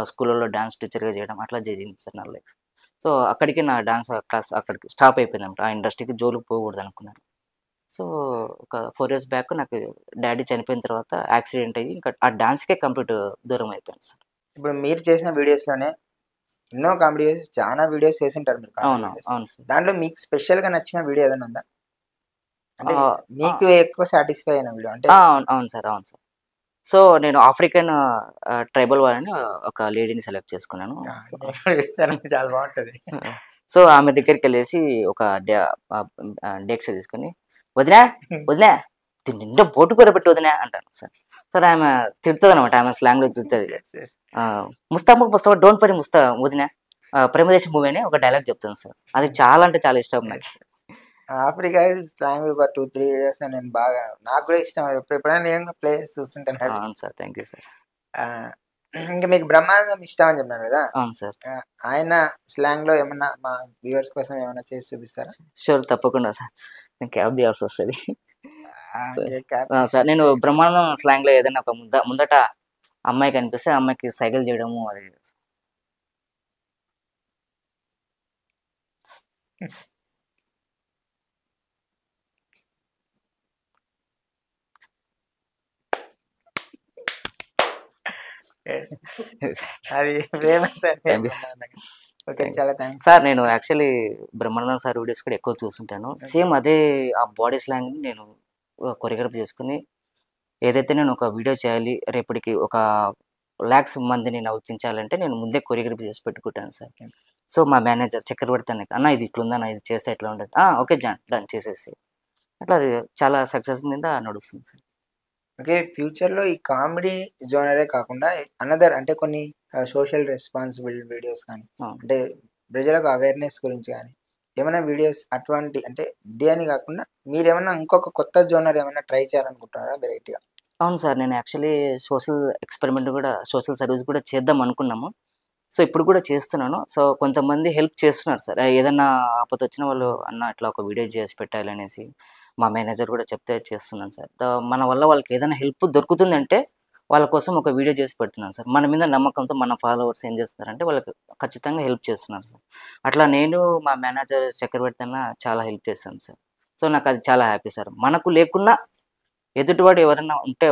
స్కూళ్ళలో డాన్స్ టీచర్‌గా చేయడం అట్లా జరిగింది సార్ నా లైఫ్. సో, అక్కడికి నా డాన్స్ క్లాస్ అక్కడికి స్టాప్ అయిపోయిందన్నమాట. ఆ ఇండస్ట్రీకి జోలికి పోకూడదనుకున్నాను. సో, ఒక 4 ఇయర్స్ బ్యాక్ నాకు డ్యాడీ చనిపోయిన తర్వాత యాక్సిడెంట్ అయ్యి ఇంకా ఆ డాన్స్‌కే కంప్లీట్ దూరం అయిపోయాను సార్. ఇప్పుడు మీరు చేసిన వీడియోస్‌లోనే ఎన్నో కామెడీ వీడియోస్ చానా వీడియోస్ చేసుంటారు మీరు కామెడీ అవును. వీడియోస్. అవును సార్. దాంట్లో మీకు స్పెషల్‌గా నచ్చిన వీడియో ఏదైనా ఉందా? అంటే ఆహ్, ఆ! మీకు ఎక్కువ సాటిస్ఫై అయిన వీడియో అంటే అవును. అవును సార్. అవును సార్. సో, నేను ఆఫ్రికన్ ట్రైబల్ వాళ్ళని ఒక లేడీని సెలెక్ట్ చేసుకున్నాను. ఆ! సో, నేను కూడా చూసాను చాలా బావుంటది. సో ఆమె దగ్గరికెళ్ళేసి ఒక డేక్ష తీసుకొని, "వదినా, వదినా నిండా బోటి కూర పెట్టు వదినా" అంటాను సార్. సార్ ఆమె తిడతదనమాట. ఆమె స్లాంగ్‌లో తిడతది. యెస్. యెస్. ముస్తాబా డోంట్ వరీ వదినా, ప్రేమదేశం మూవీ" అని ఒక డైలాగ్ చెప్తాను సార్. అది చాలా అంటే చాలా ఇష్టం నాకు. యెస్. ఆఫ్రికా స్లాంగ్ ఒక 2, 3 వీడియోస్ నేను బాగా నాకు కూడా ఇష్టం. ఎప్పుడైనా నేను కూడా ప్లే చేసి చూస్తుంటాను అవి. అవును సార్. Thank you sir. ఆహ్, ఇంకా మీకు బ్రహ్మానందం ఇష్టం అని చెప్పినారు కదా! అవును సార్. ఆయన స్లాంగ్‌లో ఏమన్నా మా వ్యూవర్స్ కోసం ఏమన్నా చేసి చూపిస్తారా? షూర్ తప్పకుండా సార్. నేను క్యాబ్ తీయాల్సొస్తది. సార్. ఇంకే క్యాప్ సార్ నేను తీసేస్తే బ్రహ్మానందం స్లాంగ్‌లో ఏదైనా ఒక ముందట అమ్మాయి కనిపిస్తే ఆ అమ్మాయికి సైగలు చేయడము అది అది ఫేమస్ అండి. Thank you. Okay, Thank you. చాలా థ్యాంక్స్. సార్ నేను యాక్చువల్లీ బ్రహ్మానందం సార్ వీడియోస్ కూడా ఎక్కువ చూస్తుంటాను. సేమ్ అదే ఆ బాడీ స్లాంగ్ నేను కొరియోగ్రాఫ్ చేసుకుని ఏదైతే నేను ఒక వీడియో చేయాలి రేపటికి ఒక లాక్స్ మందిని నవ్వించాలంటే నేను ముందే కొరియోగ్రఫీ చేసి పెట్టుకుంటాను సార్. సో మా మేనేజర్ చక్రవర్తి అన్న ఇది ఇట్లుందన్న ఇది చేస్తే ఎట్లా ఉంటుంది, ఓకే జాన్ డన్ చేసేసి అట్లా అది చాలా సక్సెస్ మీద నడుస్తుంది సార్. ఓకే, ఫ్యూచర్‌లో ఈ కామెడీ జోనరే కాకుండా అనదర్ అంటే కొన్ని సోషల్ రెస్పాన్సిబుల్ వీడియోస్ కానీ, అవును. అంటే ప్రజలకు అవేర్‌నెస్ గురించి గానీ, ఏమైనా వీడియోస్ అటువంటి అంటే ఇదే అని కాకుండా మీరేమన్నా ఇంకొక కొత్త జోనర్ ఏమన్నా ట్రై చేయాలనుకుంటున్నారా వెరైటీగా? అవును సార్. నేను యాక్చువల్లీ సోషల్ ఎక్స్‌పెరిమెంట్ కూడా సోషల్ సర్వీస్ కూడా చేద్దాం అనుకున్నాము. సో ఇప్పుడు కూడా చేస్తున్నాను. సో కొంతమంది హెల్ప్ చేస్తున్నారు సార్. ఏదన్నా ఆపదొచ్చినా వాళ్ళు అన్న ఇట్లా ఒక వీడియో చేసి పెట్టాలి అనేసి మా మేనేజర్ కూడా చెప్తే చేస్తున్నాను సార్. మన వల్ల వాళ్ళకి ఏదైనా హెల్ప్ దొరుకుతుందంటే వాళ్ళ కోసం ఒక వీడియో చేసి పెడుతున్నాను సార్. మన మీద నమ్మకంతో మన ఫాలోవర్స్ ఏం చేస్తున్నారంటే వాళ్ళకి ఖచ్చితంగా హెల్ప్ చేస్తున్నారు సార్. అట్లా నేను మా మేనేజర్ చక్రవర్తి అన్న చాలా హెల్ప్ చేశాను సార్. సో నాకు అది చాలా హ్యాపీ సార్. మనకు లేకున్నా ఎదుటివాడు ఎవరైనా ఉంటే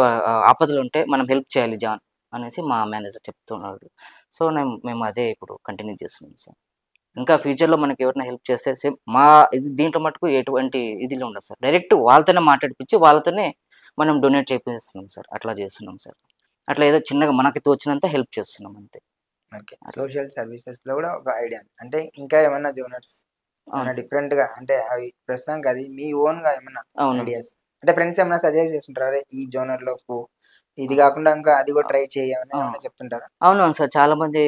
ఆపదలో ఉంటే మనం హెల్ప్ చేయాలి జాన్ అనేసి మా మేనేజర్ చెప్తున్నాడు. సో మేము అదే ఇప్పుడు కంటిన్యూ చేస్తున్నాం సార్. ఇంకా ఫ్యూచర్‌లో మనకి ఎవరైనా హెల్ప్ చేస్తే సేమ్ మా దీంట్లో మటుకు ఎటువంటి ఇది ఉండదు సార్. డైరెక్ట్ వాళ్ళతోనే మాట్లాడిపిచ్చి వాళ్ళతోనే మనం డొనేట్ చేపిస్తున్నాం సార్. అట్లా చేస్తున్నాం సార్. అట్లా ఏదో చిన్నగా మనకి తోచినంత హెల్ప్ చేస్తున్నాం అంతే. ఓకే. సోషల్ సర్వీసెస్‌లో కూడా ఒక ఐడియా ఉంది. అంటే ఇంకా ఏమన్నా జోనర్స్ ఏమన్నా అవును సార్. డిఫరెంట్‌గా అంటే అవి ప్రస్తుతానికి అది మీ ఓన్‌గా ఏమన్నా అవును సార్. ఐడియాస్ అంటే ఫ్రెండ్స్ ఏమన్నా సజెస్ట్ చేస్తుంటారా? అరే ఈ జోనర్‌లో పో. ఇది కాకుండా ఇంకా అది కూడా ట్రై చెయ్యి అని ఆ! ఏమన్నా చెప్తుంటారా? అవునవును సార్. చాలామంది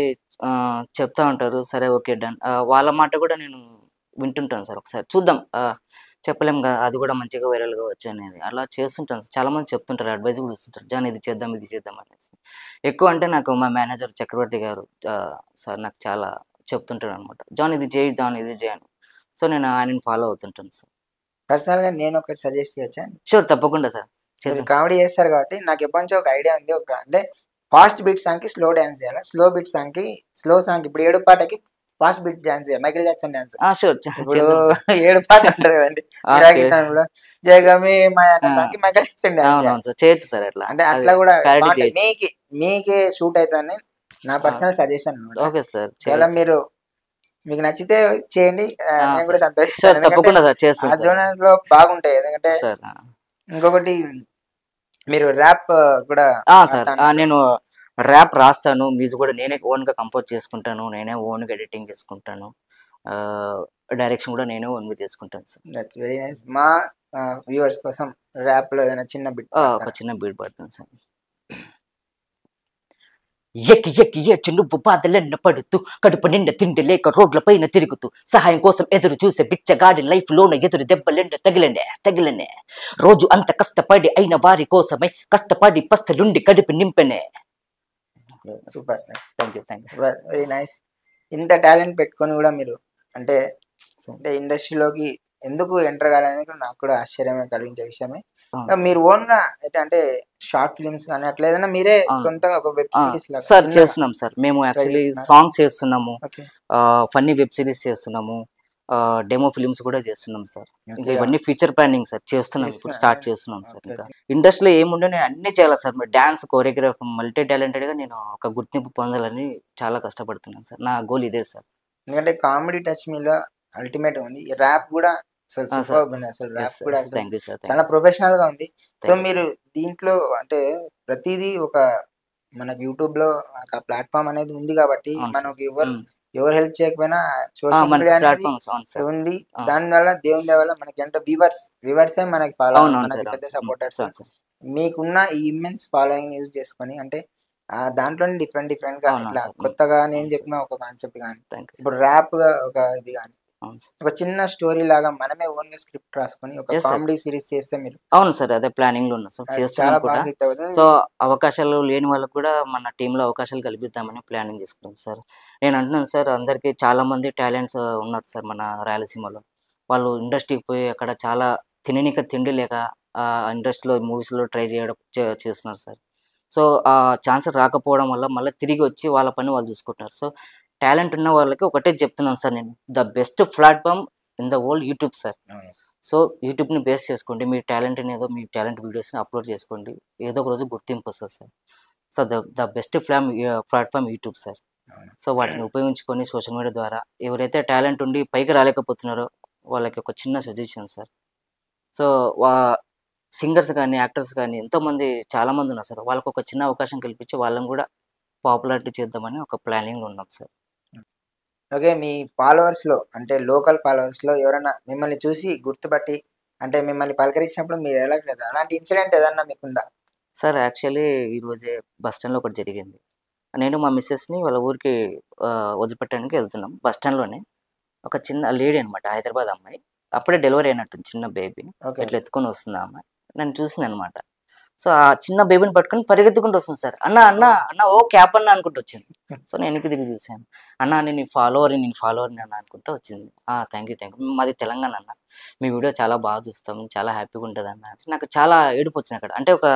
చెప్తా ఉంటారు. సరే ఓకే డన్. వాళ్ళ మాట కూడా నేను వింటుంటాను సార్. ఒకసారి చూద్దాం. చెప్పలేం గదా! అది కూడా మంచిగా వైరల్ కావచ్చు అనేది. అలా చేస్తుంటాను సార్. చాలామంది చెప్తుంటారు. అడ్వైస్ కూడా ఇస్తుంటారు. జాన్ ఇది చేద్దాం, ఇది చేద్దాం అనేసి. ఎక్కువ అంటే నాకు మా మేనేజర్ చక్రవర్తి గారు సార్ నాకు చాలా చెప్తుంటారనమాట. జాన్ ఇది చేయి, జాన్ ఇది చేయి అని. సో నేను ఆయనని ఫాలో అవుతుంటాను సార్. పర్సనల్‌గా నేను ఒకటి సజెస్ట్ చేయొచ్చా? షూర్ తప్పకుండా సార్. మీరు చేద్దాం. కామెడీ చేస్తారు కాబట్టి నాకు ఎప్పటినుంచో ఒక ఐడియా ఉంది. అంటే ఫాస్ట్ బీట్ సాంగ్‌కి స్లో డాన్స్ చేయాలా? స్లో బీట్ సాంగ్‌కి స్లో సాంగ్ ఇప్పుడు ఏడుపు పాటకి ఫాస్ట్ బీట్ డాన్స్ చేయాలి. Michael Jackson dance. షూర్ ఇప్పుడు చేద్దాం సార్. ఏడుపు పాట అంటారు కదండీ! చే విరాగితంలో 'జగమే మాయ' అన్న ఆ! సాంగ్‌కి మైకేల్ జాక్సన్ డాన్స్ చేయాలి. అవునవును సార్. చేయొచ్చు సార్ అట్లా. అంటే అది అట్లా కూడా పారడీ బావుంటది. చేయొచ్చు. మీకే సూట్ అయితదని నా ఆ! పర్సనల్ సజెషన్ అన్నమాట. Okay sir. ఒకవేళ చేయొచ్చు. మీకు నచ్చితే చేయండి. నేను కూడా సార్. సంతోషిస్తాను. షూర్ ఎందుకంటే తప్పకుండా సార్. ఆ చేస్తాం సార్. జోనర్‌లో బాగుంటాయి. ఎందుకంటే సార్. ఇంకొకటి మీరు ర్యాప్ కూడా సార్. పాడతా అన్నారు. నేను ర్యాప్ రాస్తాను. మ్యూజిక్ కూడా నేనే ఓన్‌గా కంపోజ్ చేసుకుంటాను. నేనే ఓన్‌గా ఎడిటింగ్ చేసుకుంటాను. డైరెక్షన్ కూడా నేనే ఓన్‌గా చేసుకుంటాను సార్. That's very nice. మా వ్యూవర్స్ కోసం ర్యాప్‌లో ఏదైనా చిన్న బిట్ ఒక పాడతారా? చిన్న బీట్ పాడతాను సార్. ఎక్కి ఎక్కి ఏడ్చి నువ్వు బాధలెన్న పడుతూ కడుపు నిండా తిండి లేక రోడ్ల పైన తిరుగుతూ సహాయం కోసం ఎదురు చూసే బిచ్చగాడి లైఫ్ లోన ఎదురు దెబ్బలెండ తగిలనే రోజు అంత కష్టపడి అయిన వారి కోసమై కష్టపడి పస్తలుండి కడుపు నింపెనే. Super nice. Thank you. Super very nice. ఇంత టాలెంట్ పెట్టుకొని కూడా మీరు అంటే అంటే ఇండస్ట్రీలోకి ఎందుకు ఎంటర్ కాలేదని కూడా నాకు కూడా ఆశ్చర్యమే కలిగించే విషయమే. మీరు ఓన్‌గా అంటే షార్ట్ ఫిల్మ్స్ గాని అట్లా ఏదైనా మీరే అవును. సొంతంగా ఒక వెబ్ సీరీస్ లాగా సార్ చిన్నగా చేస్తున్నాం సార్. మేము ట్రై యాక్చువల్లీ చేస్తున్నారా? సాంగ్స్ చేస్తున్నాము. ఓకే. ఫన్నీ వెబ్ సిరీస్ చేస్తున్నాము. డెమో ఫిల్మ్స్ కూడా చేస్తున్నాం సార్. ఇంకా ఓకే. ఇవన్నీ ఫ్యూచర్ ప్లానింగ్ సార్. చేస్తున్నాం ఇప్పుడు చేస్తున్నారా? స్టార్ట్ చేస్తున్నాం సార్. ఓకే. ఇంకా ఓకే. ఇండస్ట్రీలో ఏముండే నేను అన్నీ చేయాలి సార్. మరి డాన్స్, కోరియోగ్రాఫ్ మల్టీ టాలెంటెడ్‌గా నేను ఒక గుర్తింపు పొందాలని చాలా కష్టపడుతున్నాను సార్. నా గోల్ ఇదే సార్. ఎందుకంటే కామెడీ టచ్ మీలో అల్టిమేట్ ఉంది. ర్యాప్ కూడా అసలు సార్. సూపర్బ్ ఉంది. అసలు యెస్ ర్యాప్ సార్. కూడా అసలు థ్యాంక్ యూ సార్. చాలా ప్రొఫెషనల్‌గా ఉంది. సో థ్యాంక్ యూ మీరు సార్. దీంట్లో అంటే ప్రతీదీ ఒక మనకు యూట్యూబ్‌లో ఒక ప్లాట్‌ఫార్మ్ అనేది ఉంది కాబట్టి అవును సార్. మనకు ఎవరు హెల్ప్ చేయకపోయినా సోషల్ మనకి మీడియా అనేది ప్లాట్‌ఫార్మ్స్ అవును సార్. ఉంది. ఆ! దానివల్ల దేవుని దయ వల్ల మనకి అంటే వ్యూవర్సే మనకి అవునవును మనకి సార్. పెద్ద అవును సార్. సపోర్టర్స్. అవును సార్. మీకున్న ఈ ఇమ్మెన్స్ ఫాలోయింగ్ యూజ్ చేసుకొని అంటే దాంట్లోనే డిఫరెంట్‌గా అవునవును ఇట్లా సార్. కొత్తగా నేను అవును సార్. చెప్పిన ఒక కాన్సెప్ట్ గాని, థ్యాంక్ యూ సార్. ఇప్పుడు ర్యాప్‌గా ఒక ఇది గాని, అవును సార్. ఒక చిన్న స్టోరీ లాగా మనమే ఓన్‌గా స్క్రిప్ట్ రాసుకొని ఒక యెస్ సార్. కామెడీ సీరీస్ చేస్తే మీరు అవును సార్. అదే ప్లానింగ్‌లో ఉన్నాం సార్. చేస్తున్నాం చాలా కూడా. బాగా హిట్ అవుతుంది. సో, అవకాశాలు లేని వాళ్ళకి కూడా మన టీమ్‌లో అవకాశాలు కల్పిద్దామని ప్లానింగ్ చేసుకున్నాం సార్. నేను అంటున్నాను సార్ అందరికీ చాలామంది టాలెంట్స్ ఉన్నారు సార్ మన రాయలసీమలో. వాళ్ళు ఇండస్ట్రీకి పోయి అక్కడ చాలా తిననీకి తిండి లేక ఇండస్ట్రీలో మూవీస్‌లో ట్రై చేయడం చేస్తున్నారు సార్. సో, ఆ ఛాన్స్ రాకపోవడం వల్ల మళ్ళీ తిరిగి వచ్చి వాళ్ళ పని వాళ్ళు చూసుకుంటున్నారు. సో, టాలెంట్ ఉన్న వాళ్ళకి ఒకటే చెప్తున్నాను సార్ నేను. The best platform in the world YouTube sir. అవును. సో, యూట్యూబ్‌ని బేస్ చేసుకోండి. మీ టాలెంట్‌ని ఏదో మీ టాలెంట్ వీడియోస్‌ని అప్‌లోడ్ చేసుకోండి. ఏదో ఒక రోజు గుర్తింపు వస్తది sir. So the best platform YouTube sir. అవును. సో వాటిని ఉపయోగించుకొని సోషల్ మీడియా ద్వారా ఎవరైతే టాలెంట్ ఉండి పైకి రాలేకపోతున్నారో వాళ్ళకి ఒక చిన్న సజెషన్ సార్. సో వా సింగర్స్ కానీ, యాక్టర్స్ కానీ ఎంతోమంది చాలామంది ఉన్నారు సార్. వాళ్ళకి ఒక చిన్న అవకాశం కల్పించి వాళ్ళని కూడా పాపులారిటీ చేద్దామని ఒక ప్లానింగ్‌లో ఉన్నాం సార్. ఓకే. మీ ఫాలోవర్స్‌లో అంటే లోకల్ ఫాలోవర్స్‌లో ఎవరైనా మిమ్మల్ని చూసి గుర్తుపట్టి అంటే మిమ్మల్ని పలకరించినప్పుడు మీరు ఎలా ఫీల్ అవుతారు? అలాంటి ఇన్సిడెంట్ ఏదన్నా మీకుందా? సార్ యాక్చువల్లీ ఈరోజే బస్ స్టాండ్‌లో ఒకటి జరిగింది. నేను మా మిసెస్‌ని వాళ్ళ ఊరికి వదిలిపెట్టడానికి వెళ్తున్నాం. బస్ స్టాండ్‌లోనే ఒక చిన్న లేడీ అనమాట, హైదరాబాద్ అమ్మాయి. అప్పుడే డెలివరీ అయినట్టుంది చిన్న బేబీ. ఓకే. ఇట్లా ఎత్తుకొని వస్తుంది ఆ అమ్మాయి. నన్ను చూసిందనమాట. సో, ఆ చిన్న బేబీని పట్టుకొని పరిగెత్తుకుంటూ వస్తుంది సార్. "అన్న, అన్న, అన్న ఓ క్యాప్ అన్న" అనుకుంటూ వచ్చింది. సో, నేను వెనక్కి తిరిగి చూసాను. "అన్న నేను నీ ఫాలోవర్‌ని అన్న" అనుకుంటూ వచ్చింది. Thank you. మాది తెలంగాణ అన్న. మీ వీడియో చాలా బాగా చూస్తాం. చాలా హ్యాపీగా ఉంటదన్న. నాకు చాలా ఏడుపొచ్చింది అక్కడ. అంటే ఒక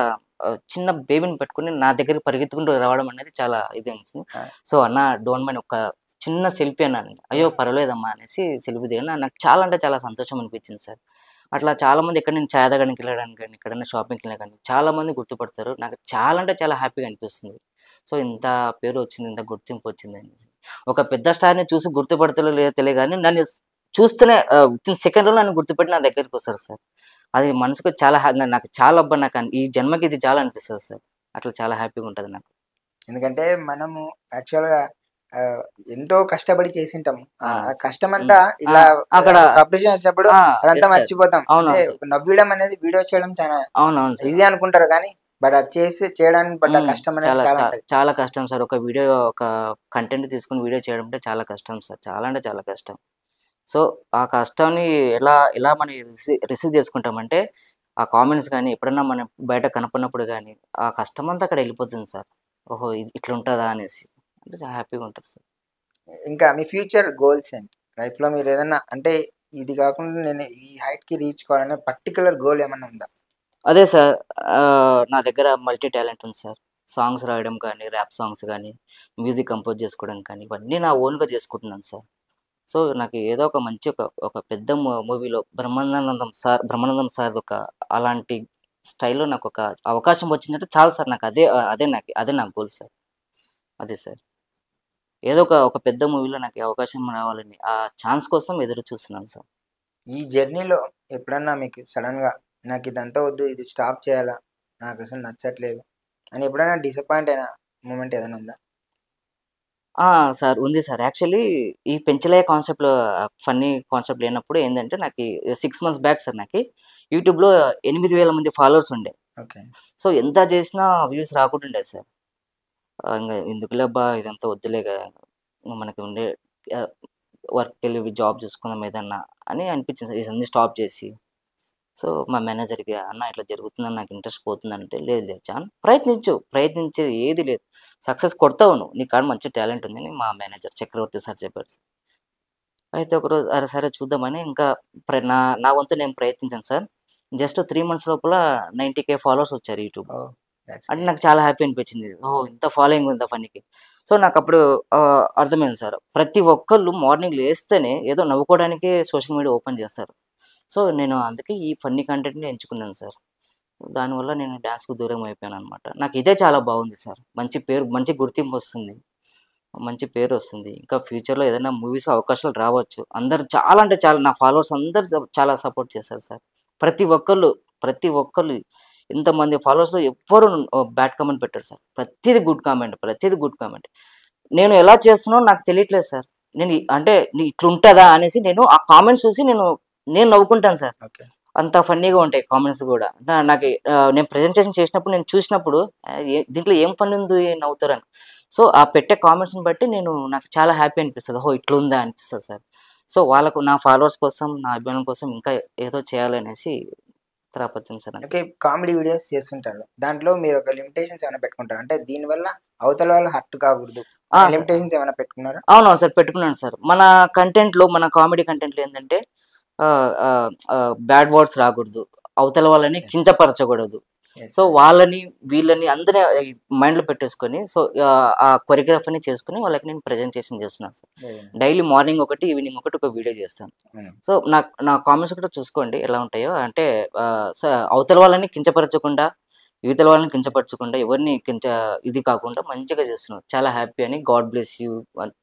చిన్న బేబీని పెట్టుకొని నా దగ్గరికి పరిగెత్తుకుంటూ రావడం అనేది చాలా ఇది అనిపించింది. ఆ! సో, "అన్న డోంట్ మైండ్ ఒక చిన్న సెల్ఫీ" అన్నాను. "అయ్యో! పర్వాలేదమ్మా" అనేసి సెల్ఫీ దిగాను. నాకు చాలా అంటే చాలా సంతోషం అనిపించింది సార్. అట్లా చాలామంది ఎక్కడ నేను చాయ్ తాగడానికి వెళ్ళడానికి గానీ, ఎక్కడైనా షాపింగ్‌కి వెళ్ళినా కానీ చాలామంది గుర్తుపడతారు. నాకు చాలా అంటే చాలా హ్యాపీగా అనిపిస్తుంది. సో, ఇంత పేరు వచ్చింది, ఇంత గుర్తింపు వచ్చిందనేసి. ఒక పెద్ద స్టార్‌ని చూసి గుర్తుపడతారో లేదో తెలియదు గానీ నన్ను చూస్తూనే వితిన్ సెకండ్‌లో నన్ను గుర్తుపట్టి నా దగ్గరికొస్తారు సార్. అది మనసుకు చాలా నాకు చాలా అబ్బా! ఈ జన్మకి ఇది చాలా అనిపిస్తది సార్. అట్లా చాలా హ్యాపీగా ఉంటది నాకు. ఎందుకంటే మనము యాక్చువల్‌గా ఎంతో కష్టపడి చేసుంటాము. ఆ! ఆ సార్. కష్టమంతా ఇలా అక్కడ ఒక అప్రిషియేషన్ వచ్చినప్పుడు అదంతా యెస్ సార్. మర్చిపోతాం. అంటే అవునవును సార్. నవ్వియడం అనేది వీడియో చేయడం చాలా అవునవును సార్. ఈజీ అనుకుంటారు కానీ, బట్ అది చేయడానికి పడ్డ హ్మ్. కష్టం అనేది చాలా ఉంటది. చాలా కష్టం సార్. ఒక కంటెంట్ తీసుకొని వీడియో చేయడం అంటే చాలా కష్టం సార్. చాలా అంటే చాలా కష్టం. సో, ఆ కష్టాన్ని ఎలా మనం రిసీవ్ చేసుకుంటామంటే, ఆ కామెంట్స్ గానీ, ఎప్పుడన్నా మనం బయట కనపడినప్పుడు గానీ, ఆ కష్టమంతా అక్కడ ఎళ్ళిపోతుంది సార్. ఓహో! ఇది ఇట్లుంటదా అనేసి. అంటే చాలా హ్యాపీగా ఉంటది సార్. ఇంకా మీ ఫ్యూచర్ గోల్స్ ఏంటి? లైఫ్‌లో మీరేదన్నా అంటే ఇది కాకుండా నేను ఈ హైట్‌కి రీచ్ కావాలనే పర్టిక్యులర్ గోల్ ఏమన్నా ఉందా? అదే సార్. నా దగ్గర మల్టీ టాలెంట్ ఉంది సార్. సాంగ్స్ రాయడం కానీ, ర్యాప్ సాంగ్స్ గానీ, మ్యూజిక్ కంపోజ్ చేసుకోవడం కానీ, ఇవన్నీ నా ఓన్‌గా చేసుకుంటున్నాను సార్. సో, నాకు ఏదో ఒక మంచి ఒక పెద్ద మూవీలో బ్రహ్మానందం సార్‌దొక అలాంటి స్టైల్‌లో నాకొక అవకాశం వచ్చిందంటే చాలు సార్. నాకు అదే నా గోల్ సార్. అదే సార్. ఏదో ఒక పెద్ద మూవీలో నాకు ఈ అవకాశం రావాలని, ఆ ఛాన్స్ కోసం ఎదురు చూస్తున్నాను సార్. ఈ జర్నీలో ఎప్పుడన్నా మీకు సడెన్‌గా నాకిదంతా వద్దు, ఇది స్టాప్ చేయాలా, నాకసలు నచ్చట్లేదు అని ఎప్పుడైనా డిసప్పాయింట్ అయిన మూమెంట్ ఏదైనా ఉందా? సార్ ఉంది సార్. యాక్చువల్లీ ఈ పెంచలయ్య కాన్సెప్ట్‌లో ఫన్నీ కాన్సెప్ట్ లేనప్పుడు ఏందంటే, 6 మంత్స్ బ్యాక్ సార్ యూట్యూబ్‌లో 8,000 మంది ఫాలోవర్స్ ఉండే. ఓకే. సో, ఎంత చేసినా వ్యూస్ రాకుంటుండేది సార్. ఇంగ ఎందుకులే అబ్బా! ఇదంతా వద్దులే మనకి ఉండే ఆహ్, వర్క్‌కెళ్ళి జాబ్ చూసుకుందాం ఏదన్నా అని అనిపించింది సార్. ఇవన్నీ స్టాప్ చేసి. సో, మా మేనేజర్‌కి "అన్న ఇట్లా జరుగుతుందని నాకు ఇంట్రెస్ట్ పోతుందంటే" "లేదు లేదు జాన్ ప్రయత్నించు. ప్రయత్నించేది ఏది లేదు. సక్సెస్ కొడతావు నువ్వు. నీ కాడ మంచి టాలెంట్ ఉంది" అని మా మేనేజర్ చక్రవర్తి సార్ చెప్పారు సార్. అయితే ఒకరోజు అరే! సరే చూద్దామని ఇంకా నా నా వంతు నేను ప్రయత్నించాను సార్. జస్ట్ 3 మంత్స్ లోపల 90,000 ఫాలోవర్స్ వచ్చారు యూట్యూబ్‌లో. ఓహ్! థాట్స్ అంటే గ్రేట్. నాకు చాలా హ్యాపీ అనిపించింది. ఓహ్! ఇంత ఫాలోయింగ్ ఉందా ఫన్నీకి. సో, నాకప్పుడు అర్థమైంది సార్. ప్రతి ఒక్కళ్ళు మార్నింగ్ లేస్తేనే ఏదో నవ్వుకోవడానికే సోషల్ మీడియా ఓపెన్ చేస్తారు. సో, నేను అందుకే ఈ ఫన్నీ కంటెంట్‌ని ఎంచుకున్నాను సార్. దానివల్ల నేను డాన్స్‌కి దూరం అయిపోయాననమాట. నాకు ఇదే చాలా బాగుంది సార్. మంచి పేరు, మంచి గుర్తింపొస్తుంది. మంచి పేరొస్తుంది. ఇంకా ఫ్యూచర్‌లో ఏదైనా మూవీస్‌లో అవకాశాలు రావచ్చు. అందరూ చాలా అంటే చాలా నా ఫాలోవర్స్ అందరూ చాలా సపోర్ట్ చేశారు సార్. ప్రతి ఒక్కళ్ళు, ప్రతి ఒక్కళ్ళు ఇంతమంది ఫాలోవర్స్‌లో ఎవ్వరు బ్యాడ్ కామెంట్ పెట్టరు సార్. ప్రతీది గుడ్ కామెంట్. నేను ఎలా చేస్తున్నానో నాకు తెలియట్లేదు సార్. అంటే ఇట్లుంటదా అనేసి నేను ఆ కామెంట్స్ చూసి నేను నవ్వుకుంటాను సార్. ఓకే. అంత ఫన్నీగా ఉంటాయి కామెంట్స్ గూడా. నేను ప్రెజెంటేషన్ చేసినప్పుడు నేను చూసినప్పుడు దీంట్లో ఏం ఫన్ ఉంది నవ్వుతారని. సో, ఆ పెట్టే కామెంట్స్‌ని బట్టి నాకు చాలా హ్యాపీ అనిపిస్తది. ఓహో! ఇట్లుందా అనిపిస్తది సార్. సో, నా ఫాలోవర్స్ కోసం, నా అభిమానం కోసం ఇంకా ఏదో చేయాలనేసి తాపత్రయం సార్ అంతే. ఓకే. కామెడీ వీడియోస్ చేస్తుంటారు. దాంట్లో మీరు ఒక లిమిటేషన్స్ ఏమైనా పెట్టుకుంటారా? అంటే దీనివల్ల అవతల వాళ్ళు హర్ట్ కాకూడదు అనే సార్. లిమిటేషన్స్ ఏమైనా పెట్టుకున్నారా? అవునవును సార్. పెట్టుకున్నాను సార్. మన కామెడీ కంటెంట్‌లో ఏందంటే బ్యాడ్ వర్డ్స్ రాకూడదు. అవతల వాళ్ళని యెస్. కించపరచకూడదు. యెస్. సో, అదే. వాళ్ళని, వీళ్ళని అందరిని మైండ్‌లో పెట్టేసుకొని ఆ కొరియోగ్రాఫర్‌ని చేసుకొని వాళ్ళకి నేను ప్రెజెంటేషన్ చేస్తున్నాను sir. Very nice. Daily morning ఒకటి, ఈవినింగ్ ఒకటి ఒక వీడియో చేస్తాను. హ్మ్. సో, నా కామెంట్స్ కూడా చూసుకోండి ఎలా ఉంటాయో. అంటే అవతల వాళ్ళని కించపరచకుండా యువతల వాళ్ళని కించపరచకుండా ఎవరిని ఇది కాకుండా మంచిగా చేస్తున్నారు. చాలా హ్యాపీ అని గాడ్ బ్లెస్ యూ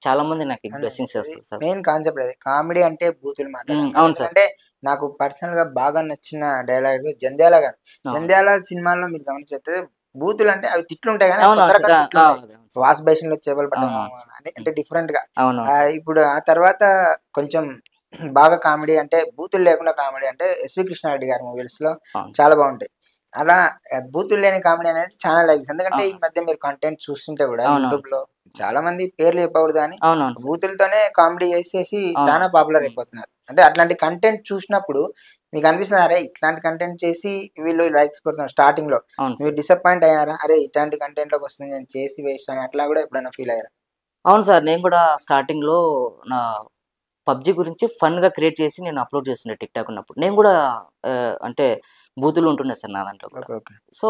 చాలా మంది నాకు బ్లెస్సింగ్స్ చేస్తారు సార్. మెయిన్ కాన్సెప్ట్ అది. కామెడీ అంటే బూతులు మాట్లాడాలి. అవును సార్. ఎందుకంటే నాకు పర్సనల్ గా బాగా నచ్చిన డైలాగ్ జంధ్యాల గారు. జంధ్యాల సినిమాలో మీరు గమనించితే బూతులు అంటే అవి తిట్లు ఉంటాయి కానీ కొత్త రకాల తిట్లు ఉంటాయి. వాష్ బేసిన్ లో చేపలు పట్టడం అంటే డిఫరెంట్ గా. ఇప్పుడు ఆ తర్వాత కొంచెం బాగా కామెడీ అంటే బూతులు లేకుండా కామెడీ అంటే ఎస్వి కృష్ణారెడ్డి గారి మూవీస్ లో చాలా బాగుంటాయి. అలా బూతులు లేని కామెడీ అనేది చాలా లైక్స్. ఎందుకంటే ఈ మధ్య మీరు కంటెంట్ చూస్తుంటే కూడా యూట్యూబ్ లో చాలా మంది పేర్లు చెప్పకూడదు కానీ బూతులతోనే కామెడీ చేసేసి చాలా పాపులర్ అయిపోతున్నారు. అంటే అట్లాంటి కంటెంట్ చూసినప్పుడు మీకు అనిపిస్తుంది అరే ఇట్లాంటి కంటెంట్ చేసి వీళ్ళు లైక్స్ కొడుతున్నారు. స్టార్టింగ్ లో మీరు డిసప్పాయింట్ అయ్యారా? అరే ఇట్లాంటి కంటెంట్ లోకి వస్తుంది నేను చేసి వేస్ట్ అని అట్లా కూడా ఎప్పుడైనా ఫీల్ అయ్యారా? అవును సార్, నేను కూడా స్టార్టింగ్ లో నా పబ్జి గురించి ఫన్ గా క్రియేట్ చేసి నేను అప్లోడ్ చేస్తుండే టిక్ టాక్ ఉన్నప్పుడు. నేను కూడా అంటే బూతులు ఉంటుండే సార్ నా దాంట్లో కూడా. సో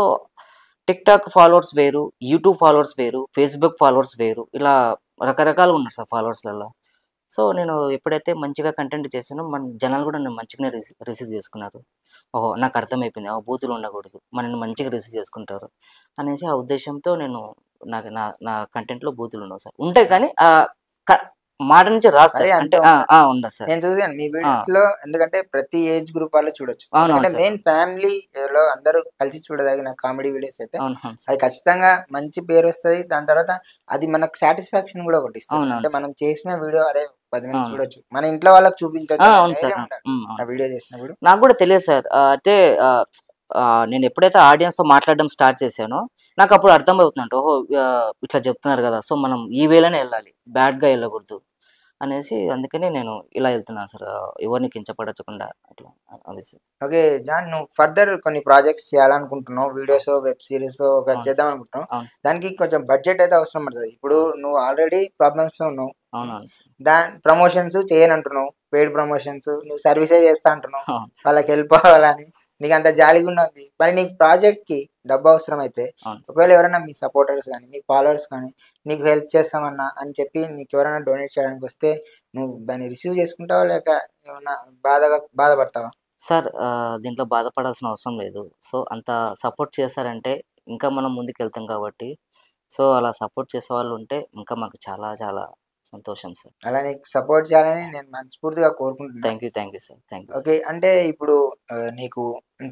టిక్ టాక్ ఫాలోవర్స్ వేరు, యూట్యూబ్ ఫాలోవర్స్ వేరు, ఫేస్బుక్ ఫాలోవర్స్ వేరు, ఇలా రకరకాలుగా ఉన్నారు సార్ ఫాలోవర్స్లలో. సో నేను ఎప్పుడైతే మంచిగా కంటెంట్ చేశానో మన జనాలు కూడా నన్ను మంచిగానే రిసీవ్ చేసుకున్నారు. ఓహో నాకు అర్థమైపోయింది, బూతులు ఉండకూడదు, మనల్ని మంచిగా రిసీవ్ చేసుకుంటారు అనేసి ఆ ఉద్దేశంతో నేను నాకు నా కంటెంట్లో బూతులు ఉండవు సార్. ఉంటాయి కానీ మాట నుంచి రాదు సార్. అంటే ఉండదు సార్. నేను చూసాను మీ వీడియోస్ లో. ఎందుకంటే ప్రతి ఏజ్ గ్రూప్ వాళ్ళు చూడొచ్చు. మెయిన్ ఫ్యామిలీ లో అందరూ కలిసి చూడదగిన కామెడీ వీడియోస్ అయితే అది ఖచ్చితంగా మంచి పేరు వస్తుంది. దాని తర్వాత అది మనకు సాటిస్ఫాక్షన్ కూడా ఒకటి ఇస్తుంది. అంటే మనం చేసిన వీడియో అరే 10 మంది చూడొచ్చు, మన ఇంట్లో వాళ్ళకి చూపించవచ్చు ఆ వీడియో చేసినప్పుడు. నాకు కూడా తెలియదు సార్. అయితే నేను ఎప్పుడైతే ఆడియన్స్ తో మాట్లాడడం స్టార్ట్ చేశానో నాకు అప్పుడు అర్థమవుతుందంట, ఓహో ఇట్లా చెప్తున్నారు కదా, సో మనం ఈ వేలోనే వెళ్ళాలి, బ్యాడ్ గా వెళ్ళకూడదు అనేసి అందుకనే నేను ఇలా వెళ్తున్నాను సార్, ఎవరిని కించపరచకుండా అట్లా. అది సార్. ఓకే జాన్, నువ్వు ఫర్దర్ కొన్ని ప్రాజెక్ట్స్ చేయాలనుకుంటున్నావు, వీడియోస్ వెబ్ సిరీస్ ఒకటి చేద్దాం అనుకుంటున్నావు. దానికి కొంచెం బడ్జెట్ అయితే అవసరం పడుతుంది. ఇప్పుడు నువ్వు ఆల్రెడీ ప్రాబ్లమ్స్ లో ఉన్నావు. దాని ప్రమోషన్స్ చేయనంటున్నావు, పెయిడ్ ప్రమోషన్స్, నువ్వు సర్వీసే చేస్తా అంటున్నావు, వాళ్ళకి హెల్ప్ అవ్వాలని నీకు అంత జాలిగా ఉంది. మరి నీకు ప్రాజెక్ట్ కి డబ్బు అవసరం అయితే ఒకవేళ ఎవరైనా మీ సపోర్టర్స్ కానీ మీ ఫాలోవర్స్ కానీ నీకు హెల్ప్ చేస్తామన్నా అని చెప్పి నీకు ఎవరైనా డొనేట్ చేయడానికి వస్తే నువ్వు దాన్ని రిసీవ్ చేసుకుంటావా లేక ఏమన్నా బాధపడతావా? సార్ దీంట్లో బాధపడాల్సిన అవసరం లేదు. సో అంత సపోర్ట్ చేశారంటే ఇంకా మనం ముందుకు వెళ్తాం కాబట్టి, సో అలా సపోర్ట్ చేసే వాళ్ళు ఉంటే ఇంకా మాకు చాలా చాలా సంతోషం సార్. అలా నీకు సపోర్ట్ చేయాలని నేను మనస్ఫూర్తిగా కోరుకుంటున్నాను. Thank you sir. Thank you. Okay, అంటే ఇప్పుడు నీకు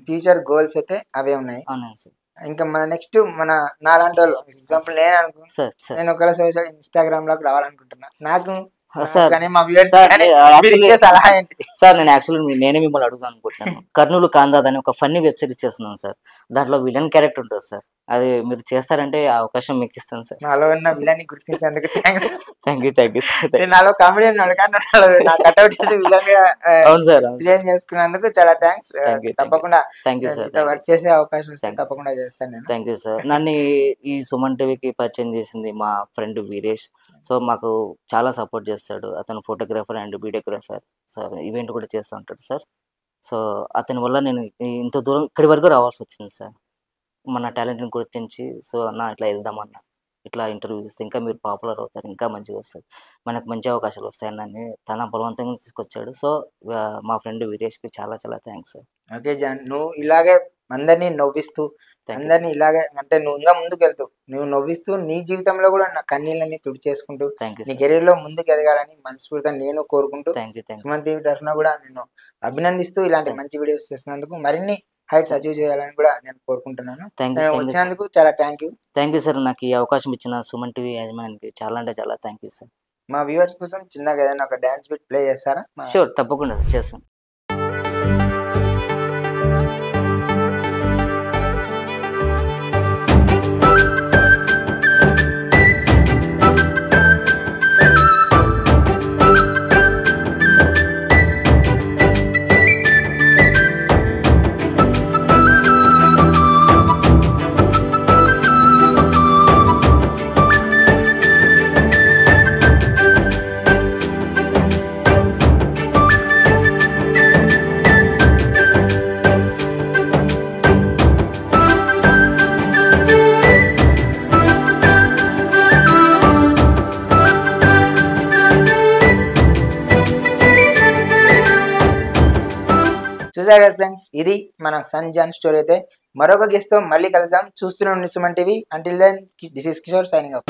ఫ్యూచర్ గోల్స్ అయితే అవే ఉన్నాయి. అవునండి సార్. ఇంకా మన నెక్స్ట్ నాలాంటి వాళ్ళు ఎగ్జాంపుల్ నేను అనుకో, నేను ఒకవేళ సోషల్ ఇన్స్టాగ్రామ్ లోకి రావాలనుకుంటున్నా. నాకు సార్ నేను యాక్చువల్లీ నేనే మిమ్మల్ని అడుగుదాం అనుకుంటున్నాను. కర్నూలు కాందాద్ అని ఒక ఫన్నీ వెబ్ సిరీస్ చేస్తున్నాను సార్. దాంట్లో విలన్ క్యారెక్టర్ ఉంటుంది సార్. అది మీరు చేస్తారంటే ఆ అవకాశం మీకు ఇస్తాను సార్. నాలో ఉన్న విలన్ గుర్తించేందుకు థ్యాంక్ యూ సార్. నాలో కామెడీ చేసుకున్నందుకు చాలా థ్యాంక్స్. తప్పకుండా వర్క్ చేసే అవకాశం ఇస్తే తప్పకుండా చేస్తాను నేను. Thank you sir. నన్ను ఈ సుమన్ టీవీకి పరిచయం చేసింది మా ఫ్రెండ్ వీరేష్. సో మాకు చాలా సపోర్ట్ చేస్తాడు. అతను photographer and videographer sir. Event కూడా చేస్తూ ఉంటాడు సార్. సో అతని వల్ల నేను ఇంత దూరం ఇక్కడి వరకు రావాల్సి వచ్చింది సార్. మన టాలెంట్ని గుర్తించి సో ఇట్లా వెళ్దామన్నా, ఇట్లా ఇంటర్వ్యూస్ ఇస్తే ఇంకా మీరు పాపులర్ అవుతారు, ఇంకా మంచిగా వస్తుంది, మనకు మంచి అవకాశాలు వస్తాయని తన బలవంతంగా తీసుకొచ్చాడు. సో మా ఫ్రెండ్ వీరేష్కి చాలా చాలా థ్యాంక్స్ సార్. ఓకే జాన్, నువ్వు ఇలాగే అందరినీ నవ్విస్తూ అందరినీ ఇలాగే అంటే నువ్వు ఇంకా ముందుకు వెళ్తావు, నువ్వు నవ్విస్తూ నీ జీవితంలో కూడా నా కన్నీళ్ళని తుడిచేసుకుంటూ నీ కెరీర్ లో ముందుకు ఎదగాలని మనస్ఫూర్తిగా నేను కోరుకుంటూ సుమన్ టీవీ తరఫున కూడా నేను అభినందిస్తూ ఇలాంటి మంచి వీడియోస్ చేసినందుకు మరిన్ని హైట్స్ అచీవ్ చేయాలని కూడా నేను కోరుకుంటున్నాను. వచ్చినందుకు చాలా థ్యాంక్ యూ సార్. నాకు ఈ అవకాశం ఇచ్చిన సుమన్ టీవీ యాజమాన్యానికి చాలా అంటే చాలా థ్యాంక్ యూ సార్. మా వ్యూవర్స్ కోసం చిన్నగా ఏదైనా ఒక డాన్స్ బిట్ ప్లే చేస్తారా? షూర్, తప్పకుండా చేస్తాను. చూసారు కదా ఫ్రెండ్స్, ఇది మన సంజాన్ స్టోరీ. అయితే మరొక గెస్ట్ తో మళ్ళీ కలుద్దాం. చూస్తూనే ఉండండి Suman TV. Until then this is Kishore signing of.